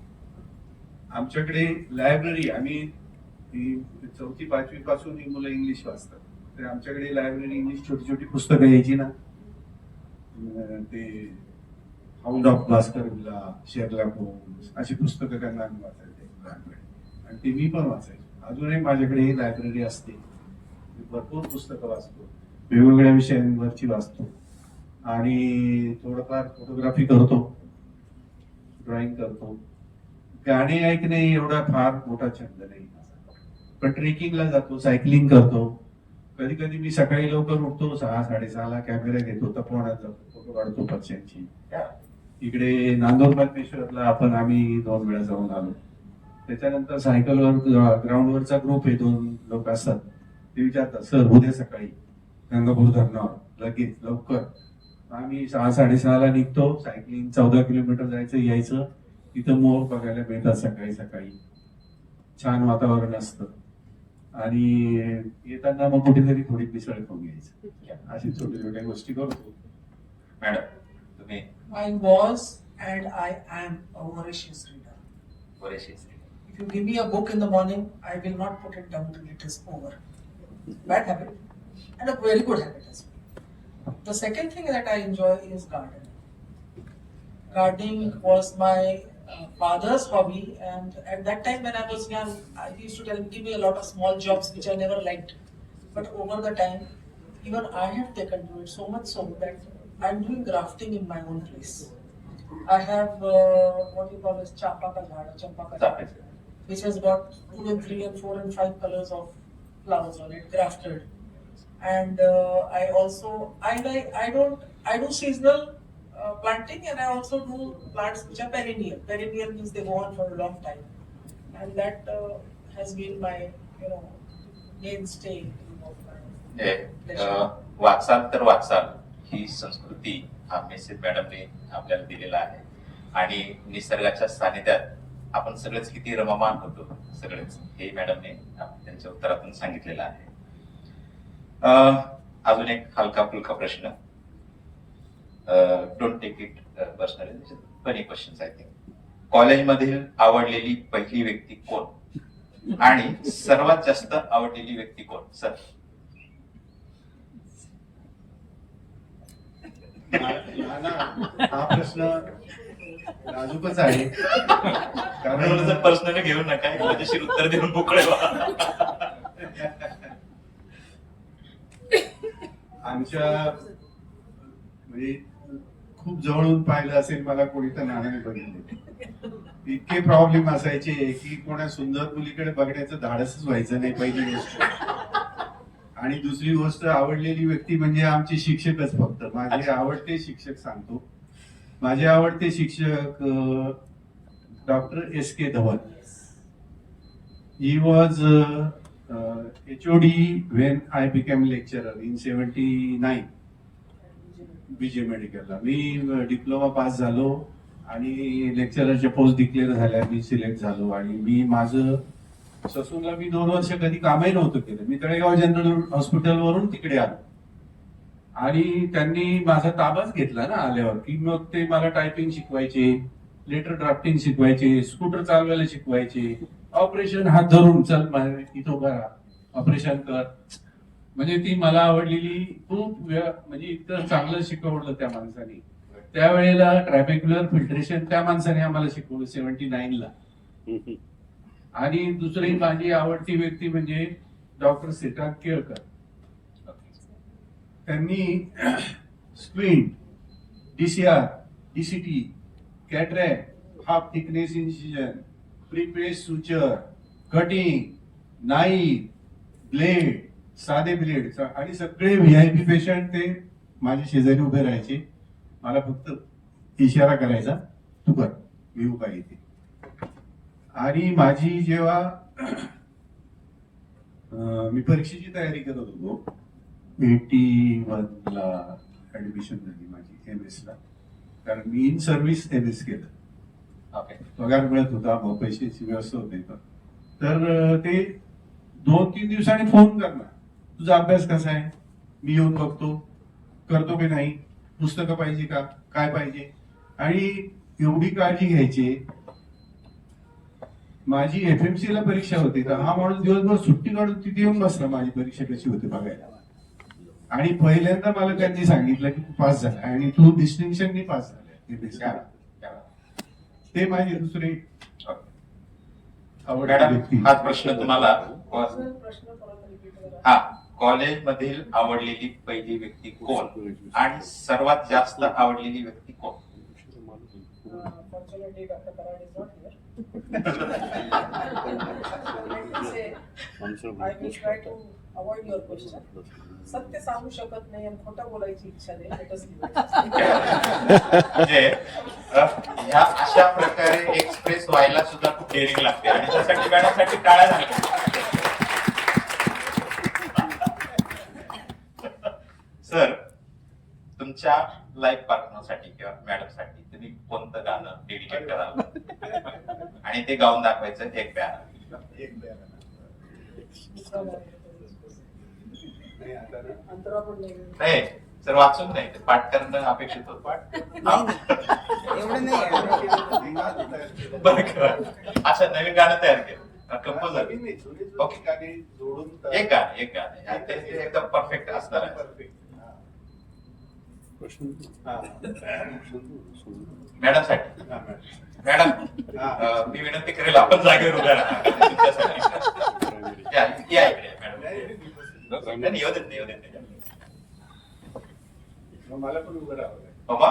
आमच्याकडे लायब्ररी, आम्ही 4th 5वी पासून ही मुलं इंग्लिश वाचतात. तर आमच्याकडे लायब्ररी इंग्लिश छोटी छोटी पुस्तकं यायची ना, ते हाऊंड ऑफ बास्करविला, शेरलॉक होम्स अशी पुस्तकं त्यांना आम्ही वाचायचे लहानपणी. आणि ते मी पण वाचायचो. अजूनही माझ्याकडे लायब्ररी असते. मी भरपूर पुस्तकं वाचतो, वेगवेगळ्या विषयांवरची वाचतो आणि थोडंफार फोटोग्राफी करतो, ड्रॉइंग करतो. गाणे ऐकणे एवढा फार मोठा छंद नाही, पण ट्रेकिंगला जातो, सायकलिंग करतो. कधी कधी मी सकाळी लवकर उठतो, 6-6:30ला कॅमेरा घेतो, तपोवनात जातो, फोटो काढतो पक्ष्यांची. इकडे नांदोर मधमेश्वरला आम्ही 2 वेळा जाऊन आलो. त्याच्यानंतर सायकलवर ग्राउंडवरचा ग्रुप आहे, 2 लोक असतात. ते विचारतात, सर उद्या सकाळी गंगापूर धरणावर लगेच लवकर. आम्ही 6-6:30ला निघतो, सायकलिंग 14 किलोमीटर जायचं यायचं. तिथं मोर बघायला मिळतात सकाळी सकाळी, छान वातावरण असतं. आणि येताना मग कुठेतरी थोडी मिसळ खाऊन घ्यायचं. अशी छोट्या छोट्या गोष्टी करतो. मॅडम, तुम्ही I was and I am a voracious reader. बरेचसे If you give me a book in the morning, I will not put it down till it is over. Bad habit and a very good habit as well. The second thing that I enjoy is gardening. Gardening was my father's hobby, and at that time when I was young, I used to tell him, give me a lot of small jobs which I never liked. But over the time, even I have taken to it so much so that I'm doing grafting in my own place. I have what you call as champa ka jhad, which has got 2 and 3 and 4 and 5 colors of flowers on it, grafted. And I do seasonal planting, and I also do plants which are perennial. Perennial means they go on for a long time, and that has been my mainstay of my pleasure. वाचाल तर वाचाल ही संस्कृती हा message मॅडमने आपल्याला दिलेला आहे. आणि निसर्गाच्या सानिध्यात आपण सगळेच किती रममान होतो, सगळेच हे मॅडमने त्यांच्या उत्तरातून सांगितलेलं आहे. अजून एक हलका फुलका प्रश्न, don't take it personally, funny questions I think. कॉलेजमधील आवडलेली पहिली व्यक्ती कोण आणि सर्वात जास्त आवडलेली व्यक्ती कोण? सर, हा प्रश्न नाजूकच आहे. कारण पर्सनली घेऊ नका, मजेशीर उत्तर देऊन मोकळे व्हा. आमच्या म्हणजे खूप जवळून पाहिलं असेल मला कोणी तर नाण्याने बघितले. इतके प्रॉब्लेम असायचे की कोणा सुंदर मुलीकडे बघण्याचं धाडसच व्हायचं नाही, पहिली गोष्ट. आणि दुसरी गोष्ट, आवडलेली व्यक्ती म्हणजे आमचे शिक्षकच फक्त. माझे आवडते शिक्षक सांगतो. माझे आवडते शिक्षक doctor S.K. Dhawan. He was HOD when I became lecturer in 79 BJ मेडिकलला. मी डिप्लोमा पास झालो आणि लेक्चररच्या पोस्ट डिक्लेअर झाल्या, मी सिलेक्ट झालो. आणि मी माझं ससूनला मी 2 वर्ष कधी कामही नव्हतं केलं. मी तळेगाव जनरल हॉस्पिटल वरून तिकडे आलो आणि त्यांनी माझा ताबाच घेतला ना आल्यावर, की मग ते मला टायपिंग शिकवायचे, लेटर ड्राफ्टिंग शिकवायचे, स्कूटर चालवायला शिकवायचे, ऑपरेशन हात धरून चल इथं करा, ऑपरेशन कर. म्हणजे ती मला आवडलेली खूप म्हणजे इतकं चांगलं शिकवलं त्या माणसाने. त्यावेळेला ट्रॅफिक्युलर फिल्ट्रेशन त्या माणसाने आम्हाला शिकवलं 79ला. आणि दुसरी माझी आवडती व्यक्ती म्हणजे डॉक्टर श्रीकांत केळकर. त्यांनी squint, DCR, DCT, cataract, half thickness incision, preplaced suture, cutting, knife, blade, साधे ब्लेड आणि सगळे व्हीआयपी पेशंट ते माझ्या शेजारी उभे राहायचे. मला फक्त इशारा करायचा, तू कर, मी उभा येते. आणि माझी जेव्हा मी परीक्षेची तयारी करत होतो, 81 ला ऍडमिशन झाली माझी MS ला, कारण मी इन सर्व्हिस MS केलं. ओके. पगार मिळत होता, मग पैशाची व्यवस्था होते. तर ते 2-3 दिवसांनी फोन करणार, तुझा अभ्यास कसा आहे, मी येऊन बघतो, करतो की नाही, पुस्तकं पाहिजे का, काय पाहिजे. आणि एवढी काळजी घ्यायची. माझी FMC ला परीक्षा होती, तर हा माणूस दिवसभर सुट्टी काढून तिथे येऊन बसला माझी परीक्षा कशी होती बघायला. आणि पहिल्यांदा मला त्यांनी सांगितलं की तू पास झाला आणि तू डिस्टिंक्शननी पास झाला. ते माझे दुसरे आवडते मॅडम, व्यक्ती. हाच प्रश्न तुम्हाला. प्रश्न परत repeat करा. हा, कॉलेजमधील आवडलेली पहिली व्यक्ती कोण आणि सर्वात जास्त आवडलेली व्यक्ती कोण? Fortunately, Dr. Karad is not here. I will try to avoid your question. सत्य सांगू शकत नाही आणि खोटं बोलायची इच्छा नाही. Let us leave it. म्हणजे ह्या अशा प्रकारे एक्सप्रेस व्हायला सुद्धा खूप डेअरिंग लागते आणि त्यासाठी मॅडमसाठी टाळ्या झाल्या. सर, तुमच्या लाईफ पार्टनरसाठी किंवा मॅडमसाठी तुम्ही कोणतं गाणं डेडिकेट कराल आणि ते गाऊन दाखवायचं एक प्यारा? एक द्या ना. दुसरा बोलायचं. नाही, आता ना. अंतरा पण नाही. नाही सर, वाचून नाही, ते पाठ करणं अपेक्षित होतं. बरं का? अच्छा, नवीन गाणं तयार केलं, कंपोजर. नवीन नाही, जुने जुने ओके. गाणी जोडून एक गाणं आणि ते एकदम परफेक्ट असणार आहे. Perfect. हा. मॅडमसाठी. हा, मॅडम. मॅडम, हा. मी विनंती करेल आपण जागेवर उभ्या राहा. या इकडे मॅडम. नाही, येऊ देत नाही. मग मला पण उभं राहावं लागेल. बाबा,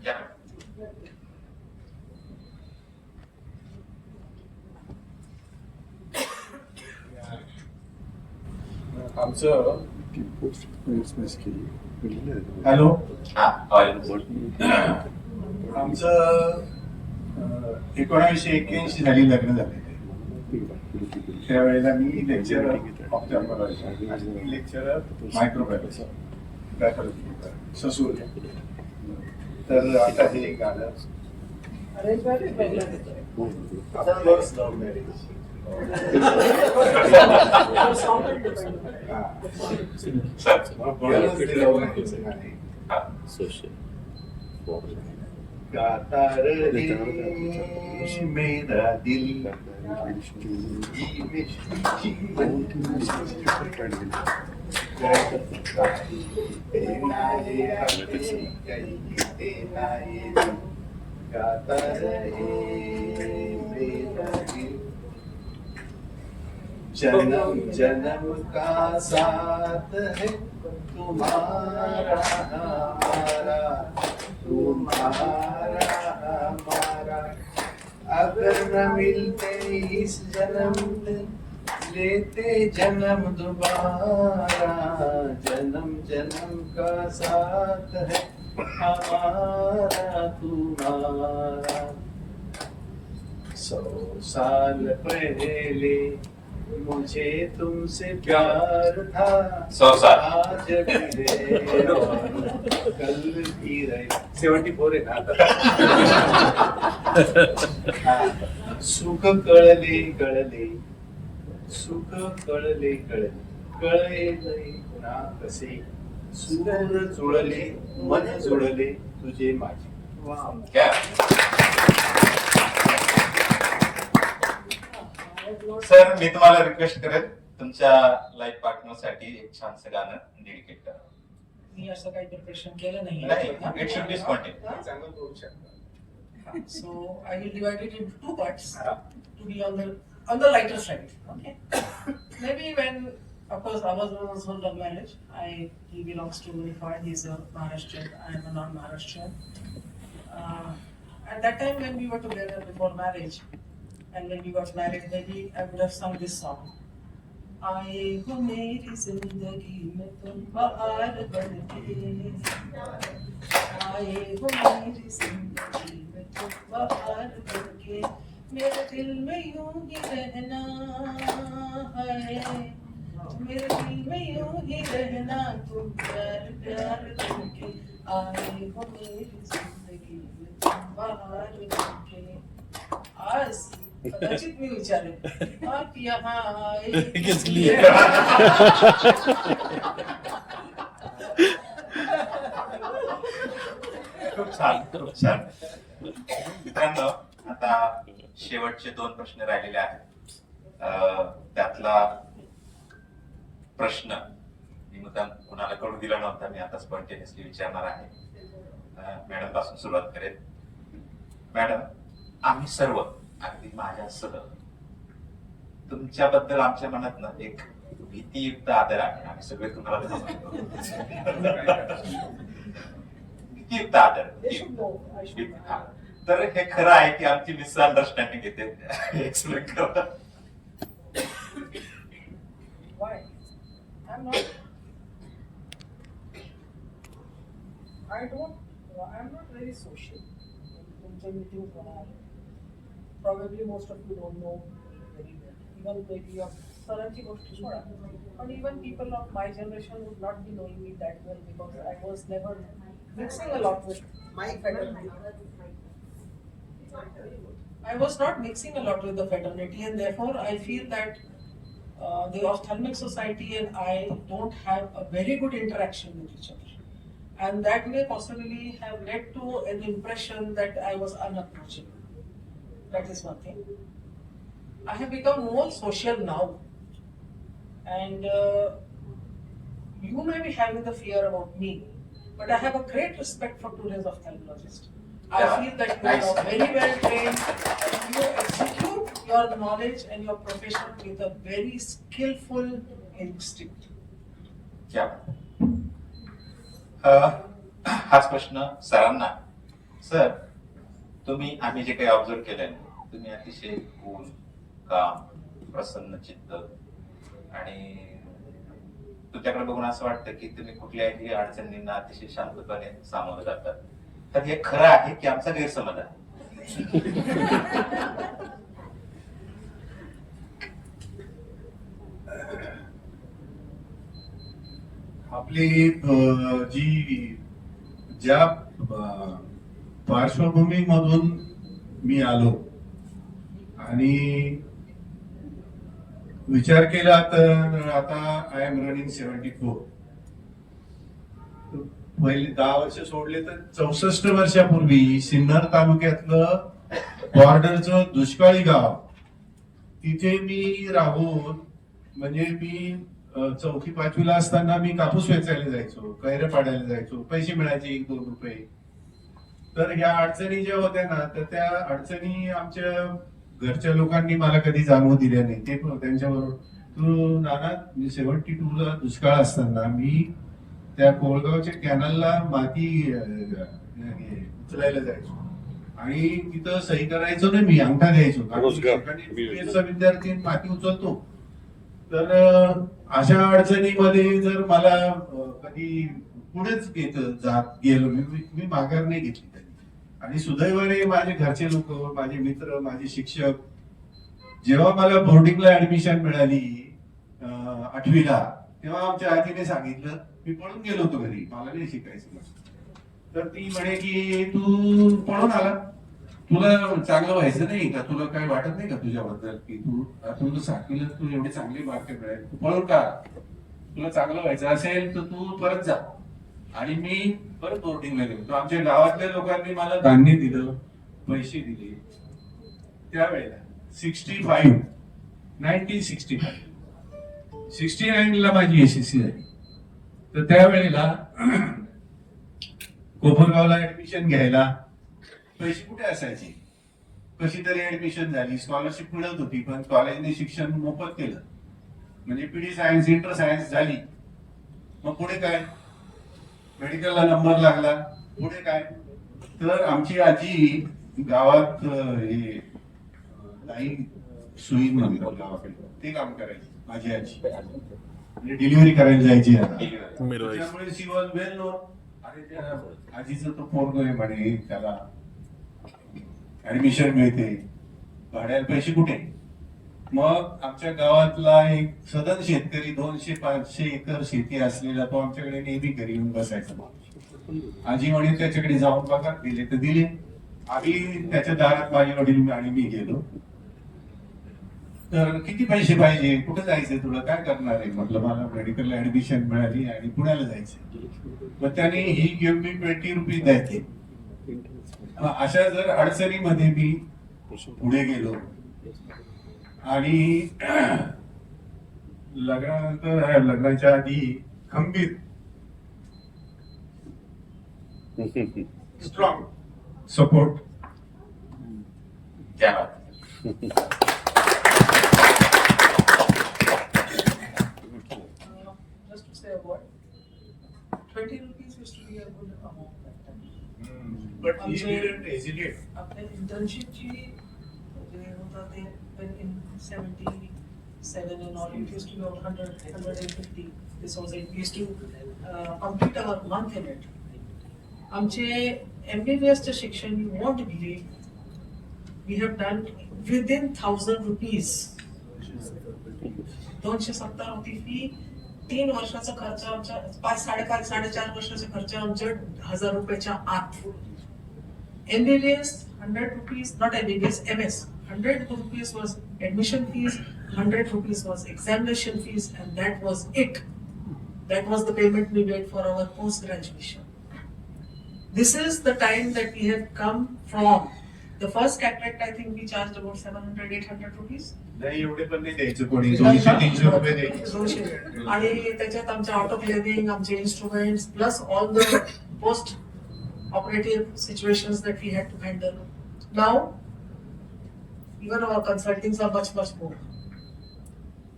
या. आमचं हॅलो, हा, आमचं 1981 साली लग्न झालेलं. त्यावेळेला मी लेक्चरर ऑप्थॅल्मॉलॉजी, लेक्चरर मायक्रोबायोलॉजी, पॅथॉलॉजी ससूर. तर आता हे गाणं Arrange marriage, regular marriage. First love marriage. Your song will depend. हा. सर, म्हणूनच ते love marriage चं गाणं आहे. हा. गाता रहे मेरा दिल गाता रहे मेरा दिल, जन्म जन्म का साथ है तुम्हारा हमारा, तुम्हारा हमारा. अगर न मिलते इस जन्म में, लेते जन्म दोबारा. जन्म जन्म का साथ है हमारा तुम्हारा. 100 साल पहले मुझे तुमसे प्यार था, 100 साल. आज भी है और कल भी रहे. 74 आहे ना आता. सुख कळले कळले, सुख कळले कळले, कळले ना कसे, सुर जुळले मन जुळले तुझे माझे. क्या? सर, मी तुम्हाला रिक्वेस्ट करेन तुमच्या लाईफ पार्टनर साठी एक छानसं गाणं डेडिकेट करा. मी असं काही प्रिपरेशन केलं नाही, नाही. It should be spontaneous. चांगलं करू शकता. So I will divide it into two parts to be on the lighter side. Okay. Maybe when, of course, ours was also love marriage. He belongs to Unified. He's a Maharashtrian. I am a non-Maharashtrian. At that time when we were together before marriage, and when we got married, maybe I would have sung this song. आए हो मेरी जिंदगी में तुम बहार बनके, आए हो मेरी जिंदगी में तुम बहार बनके, मेरे दिल में यूं ही रहना है, मेरे दिल में यूं ही रहना तुम प्यार प्यार बनके, आए हो मेरी जिंदगी में तुम बहार बनके. आज कदाचित मी विचारेन आप यहाँ आए किस लिए. खूप छान खूप छान. मित्रांनो, आता शेवटचे 2 प्रश्न राहिलेले आहेत. त्यातला प्रश्न मी मुद्दाम कुणाला कळू दिला नव्हता, मी आता स्पॉन्टेनियसली विचारणार आहे. मॅडम पासून सुरुवात करेल. मॅडम, आम्ही सर्व अगदी माझ्यासह तुमच्याबद्दल आमच्या मनात ना एक भीतीयुक्त आदर आहे. आम्ही सगळे तुम्हाला भीतीयुक्त आदर. हा. तर हे खरं आहे की आमची मिसअंडरस्टँडिंग येते? एक्सप्लेन करा. Why? I'm not very social. तुमच्या meetings होणार. Probably most of you don't know very well. Even maybe of सरांची गोष्ट सोडा. But even people of my generation would not be knowing me that well because I was never mixing a lot with my fraternity. I was not mixing a lot with the fraternity, and therefore I feel that the Ophthalmic Society and I don't have a very good interaction with each other. And that may possibly have led to an impression that I was unapproachable. That is one thing. I have become more social now. And you may be having the fear about me, but I have a great respect for today's ophthalmologists. I feel that you are very well trained and you execute your knowledge and your profession with a very skillful instinct. क्या हाच प्रश्न सरांना. Sir, तुम्ही आम्ही जे काही observe केलंय, तुम्ही अतिशय कूल, काम, प्रसन्न चित्त आणि तुमच्याकडे बघून असं वाटतं की तुम्ही कुठल्याही अडचणींना अतिशय शांतपणे सामोरं जातात. तर हे खरं आहे की आमचा गैरसमज आहे? आपली ज्या पार्श्वभूमीमधून मी आलो आणि विचार केला तर आता आय एम रनिंग 74. पहिले 10 वर्ष सोडले तर 64 वर्षापूर्वी सिन्नर तालुक्यातलं बॉर्डरचं दुष्काळी गाव, तिथे मी राहून, म्हणजे मी 4वी-5वीला असताना मी कापूस वेचायला जायचो, कैऱ्या पाडायला जायचो, पैसे मिळायचे 1-2 रुपये. तर ह्या अडचणी ज्या होत्या ना, तर त्या अडचणी आमच्या घरच्या लोकांनी मला कधी जाणवू दिल्या नाही. ते त्यांच्याबरोबर तू नाना 72ला दुष्काळ असताना मी त्या कोळगावच्या कॅनलला माती उचलायला जायचो आणि तिथं सही करायचो ना, मी अंगठा द्यायचो. विद्यार्थी माती उचलतो. तर अशा अडचणीमध्ये जर मला कधी पुढेच गेलो मी माघार नाही घेतली कधी. आणि सुदैवाने माझे घरचे लोक, माझे मित्र, माझे शिक्षक, जेव्हा मला बोर्डिंगला ऍडमिशन मिळाली 8वीला, तेव्हा आमच्या आजीने सांगितलं, मी पळून गेलो होतो घरी, मला नाही शिकायचं. तर ती म्हणे की तू पळून आला, तुला चांगलं व्हायचं नाही का, तुला काय वाटत नाही का तुझ्याबद्दल की तू 7वीला तू एवढे चांगले मार्क मिळाले, तू पळून का, तुला चांगलं व्हायचं असेल तर तू परत जा. आणि मी परत बोर्डिंगला गेलो. तर आमच्या गावातल्या लोकांनी मला धान्य दिलं, पैसे दिले. त्यावेळेला 1969ला माझी SSC झाली. तर त्यावेळेला कोपरगावला ऍडमिशन घ्यायला पैसे कुठे असायचे, कशी तरी ऍडमिशन झाली, स्कॉलरशिप मिळत होती, पण कॉलेजने शिक्षण मोफत केलं. म्हणजे PD सायन्स, इंटर सायन्स झाली. मग पुढे काय, मेडिकलला नंबर लागला, पुढे काय. तर आमची आजी गावात हे ताई सुई म्हणतात गावाकडे, ते काम करायची माझी आजी, म्हणजे डिलिव्हरी करायला जायची आता. Midwife. त्यामुळे शी वॉज वेल नोन. आणि त्या आजीचं तो पोरग आहे म्हणे, त्याला ऍडमिशन मिळते, भाड्याला पैसे कुठे. मग आमच्या गावातला एक सदन शेतकरी 200-500 एकर शेती असलेला तो आमच्याकडे नेहमी घरी येऊन बसायचा. आजी म्हणे त्याच्याकडे जाऊन बघा, दिले तर दिले. आम्ही त्याच्या दारात माझे वडील आणि मी गेलो. तर किती पैसे पाहिजे, कुठे जायचंय तुला, काय करणार आहे म्हटलं, मला मेडिकल ऍडमिशन मिळाली आणि पुण्याला जायचंय. मग त्याने ही गिव्ह मी 20 रुपीज द्यायचे. अशा जर अडचणीमध्ये मी पुढे गेलो आणि लग्नानंतर, लग्नाच्या आधी खंबीर स्ट्रॉंग सपोर्ट. त्या बात. Just to say a word, 20 rupees used to be a good amount that time. But he didn't hesitate. आपल्या internship ची जे होता ते when in 77 and all, it used to be about 100, 150. This was it. We used to complete our month in it. आमचे MBBS चे शिक्षण, you won't believe, we have done within 1000 rupees. 270 होती fee. 3 वर्षाचा खर्च आमच्या 5-4.5 वर्षाचा खर्च आमच्या 1000 रुपयाच्या आत. MBBS 100 rupees, not MBBS, MS. 100 rupees was admission fees, 100 rupees was examination fees, and that was it. That was the payment we made for our post-graduation. This is the time that we have come from. The first cataract, I think we charged about 700-800 rupees. नाही एवढे पण नाही द्यायचं कोणी, 200-300 रुपये द्यायचे. 200. आणि त्याच्यात आमचे ऑटोक्लेविंग, आमचे instruments, plus all the post operative situations that we had to handle. Now, even our consultings are much more.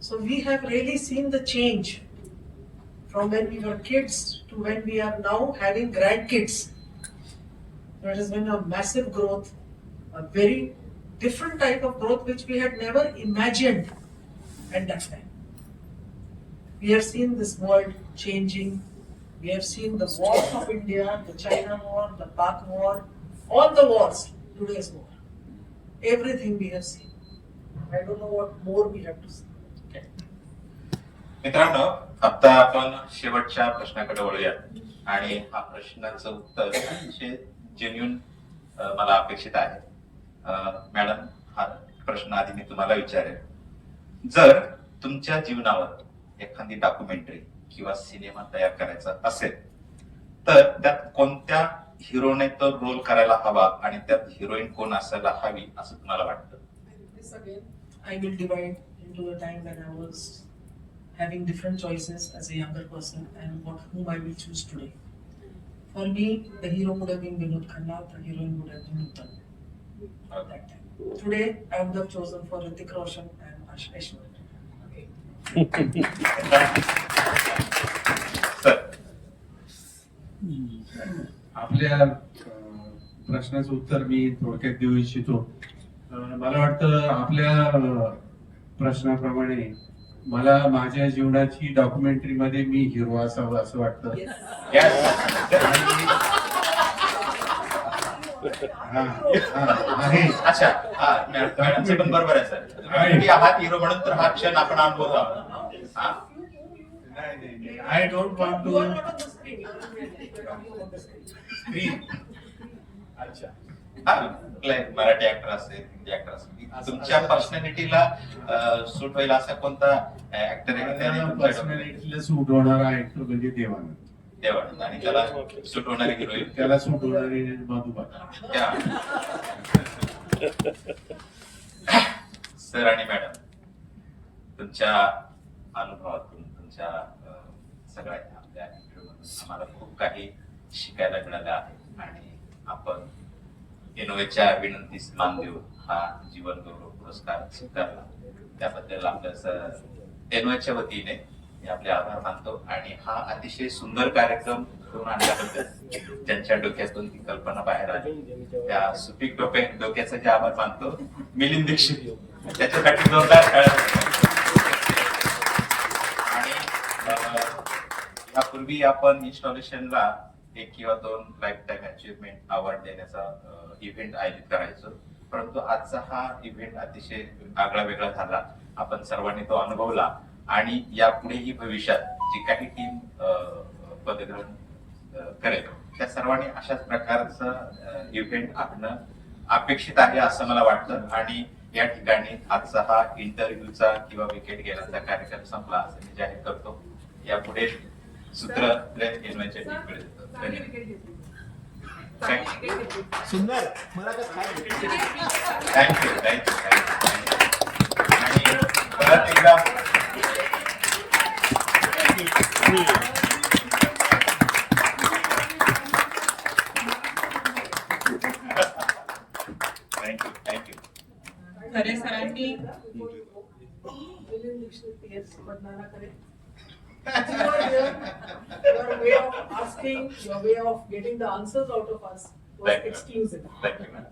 So we have really seen the change from when we were kids to when we are now having grandkids. There has been a massive growth, a very different type of growth which we had never imagined at that time. We have seen this world changing. We have seen the wars of India, the China war, the Pak war, all the wars, today's war. Everything we have seen. I don't know what more we have to see. मित्रांनो, आता आपण शेवटच्या प्रश्नाकडे वळूयात. आणि हा प्रश्नाचं उत्तर अतिशय जेन्युन मला अपेक्षित आहे. मॅडम, हा प्रश्न आधी मी तुम्हाला विचारेन. जर तुमच्या जीवनावर एखादी डॉक्युमेंटरी किंवा सिनेमा तयार करायचा असेल तर त्यात कोणत्या हिरोने तो रोल करायला हवा आणि त्यात हिरोईन कोण असायला हवी असं तुम्हाला वाटतं? This again, I will divide into the time when I was having different choices as a younger person and whom I will choose today. For me, the hero would have been Vinod Khanna, the heroine would have been Nutan at that time. Today, I would have chosen for Hrithik Roshan and Aishwarya. Sir, आपल्या प्रश्नाचं उत्तर मी थोडक्यात देऊ इच्छितो. मला वाटतं आपल्या प्रश्नाप्रमाणे मला माझ्या जीवनाची डॉक्युमेंटरी मध्ये मी हिरो असावं असं वाटतं. आहे. अच्छा, मॅडमचं पण बरोबर आहे सर. तुम्ही आहात हिरो म्हणून तर हा क्षण आपण अनुभवत आहोत. I don't want You to are not on the screen. You are on the screen. Screen. अच्छा. मराठी ऍक्टर असेल, हिंदी ऍक्टर असेल, तुमच्या पर्सनॅलिटीला सूट होईल असा कोणता ऍक्टर आहे त्याने तुमच्या पर्सनॅलिटीला सूट होणारा ऍक्टर म्हणजे देवानंद. देवानंद, आणि त्याला सूट होणारी हिरोईन त्याला सूट होणारी मधुबाला. सर आणि मॅडम, तुमच्या अनुभवातून, तुमच्या सगळ्या आपल्या इंटरव्ह्यूमधून आम्हाला खूप काही शिकायला मिळालं आहे. आणि आपण एनओएच्या विनंतीस मान देऊन हा जीवन गौरव पुरस्कार स्वीकारला त्याबद्दल आपल्या एनओएच्या वतीने मी आपले आभार मानतो आणि हा अतिशय सुंदर कार्यक्रम करून आणल्याबद्दल ज्यांच्या डोक्यातून ती कल्पना बाहेर आली त्या सुपीक डोक्याचे जे आभार मानतो मिलिंद दीक्षित त्याच्यासाठी जोरदार टाळ्या. आणि यापूर्वी आपण इन्स्टॉलेशनला 1 किंवा 2 लाईफ टाईम अचीवमेंट अवॉर्ड देण्याचा इव्हेंट आयोजित करायचो, परंतु आजचा हा इव्हेंट अतिशय आगळा वेगळा झाला. आपण सर्वांनी तो अनुभवला आणि यापुढेही भविष्यात जी काही टीम पदग्रहण करेल त्या सर्वांनी अशाच प्रकारचं इव्हेंट आणणं अपेक्षित आहे असं मला वाटतं. आणि या ठिकाणी आजचा हा इंटरव्ह्यूचा किंवा विकेट गेल्याचा कार्यक्रम संपला असं मी जाहीर करतो. यापुढे सूत्र घेण्याच्या टीमकडे देतो. धन्यवाद. सुंदर मला तर थँक्यू आणि परत एकदा थँक्यू. खरे सरांनी Your way of asking, your way of getting the answers out of us was Thank you. exclusive. Thank you, ma'am.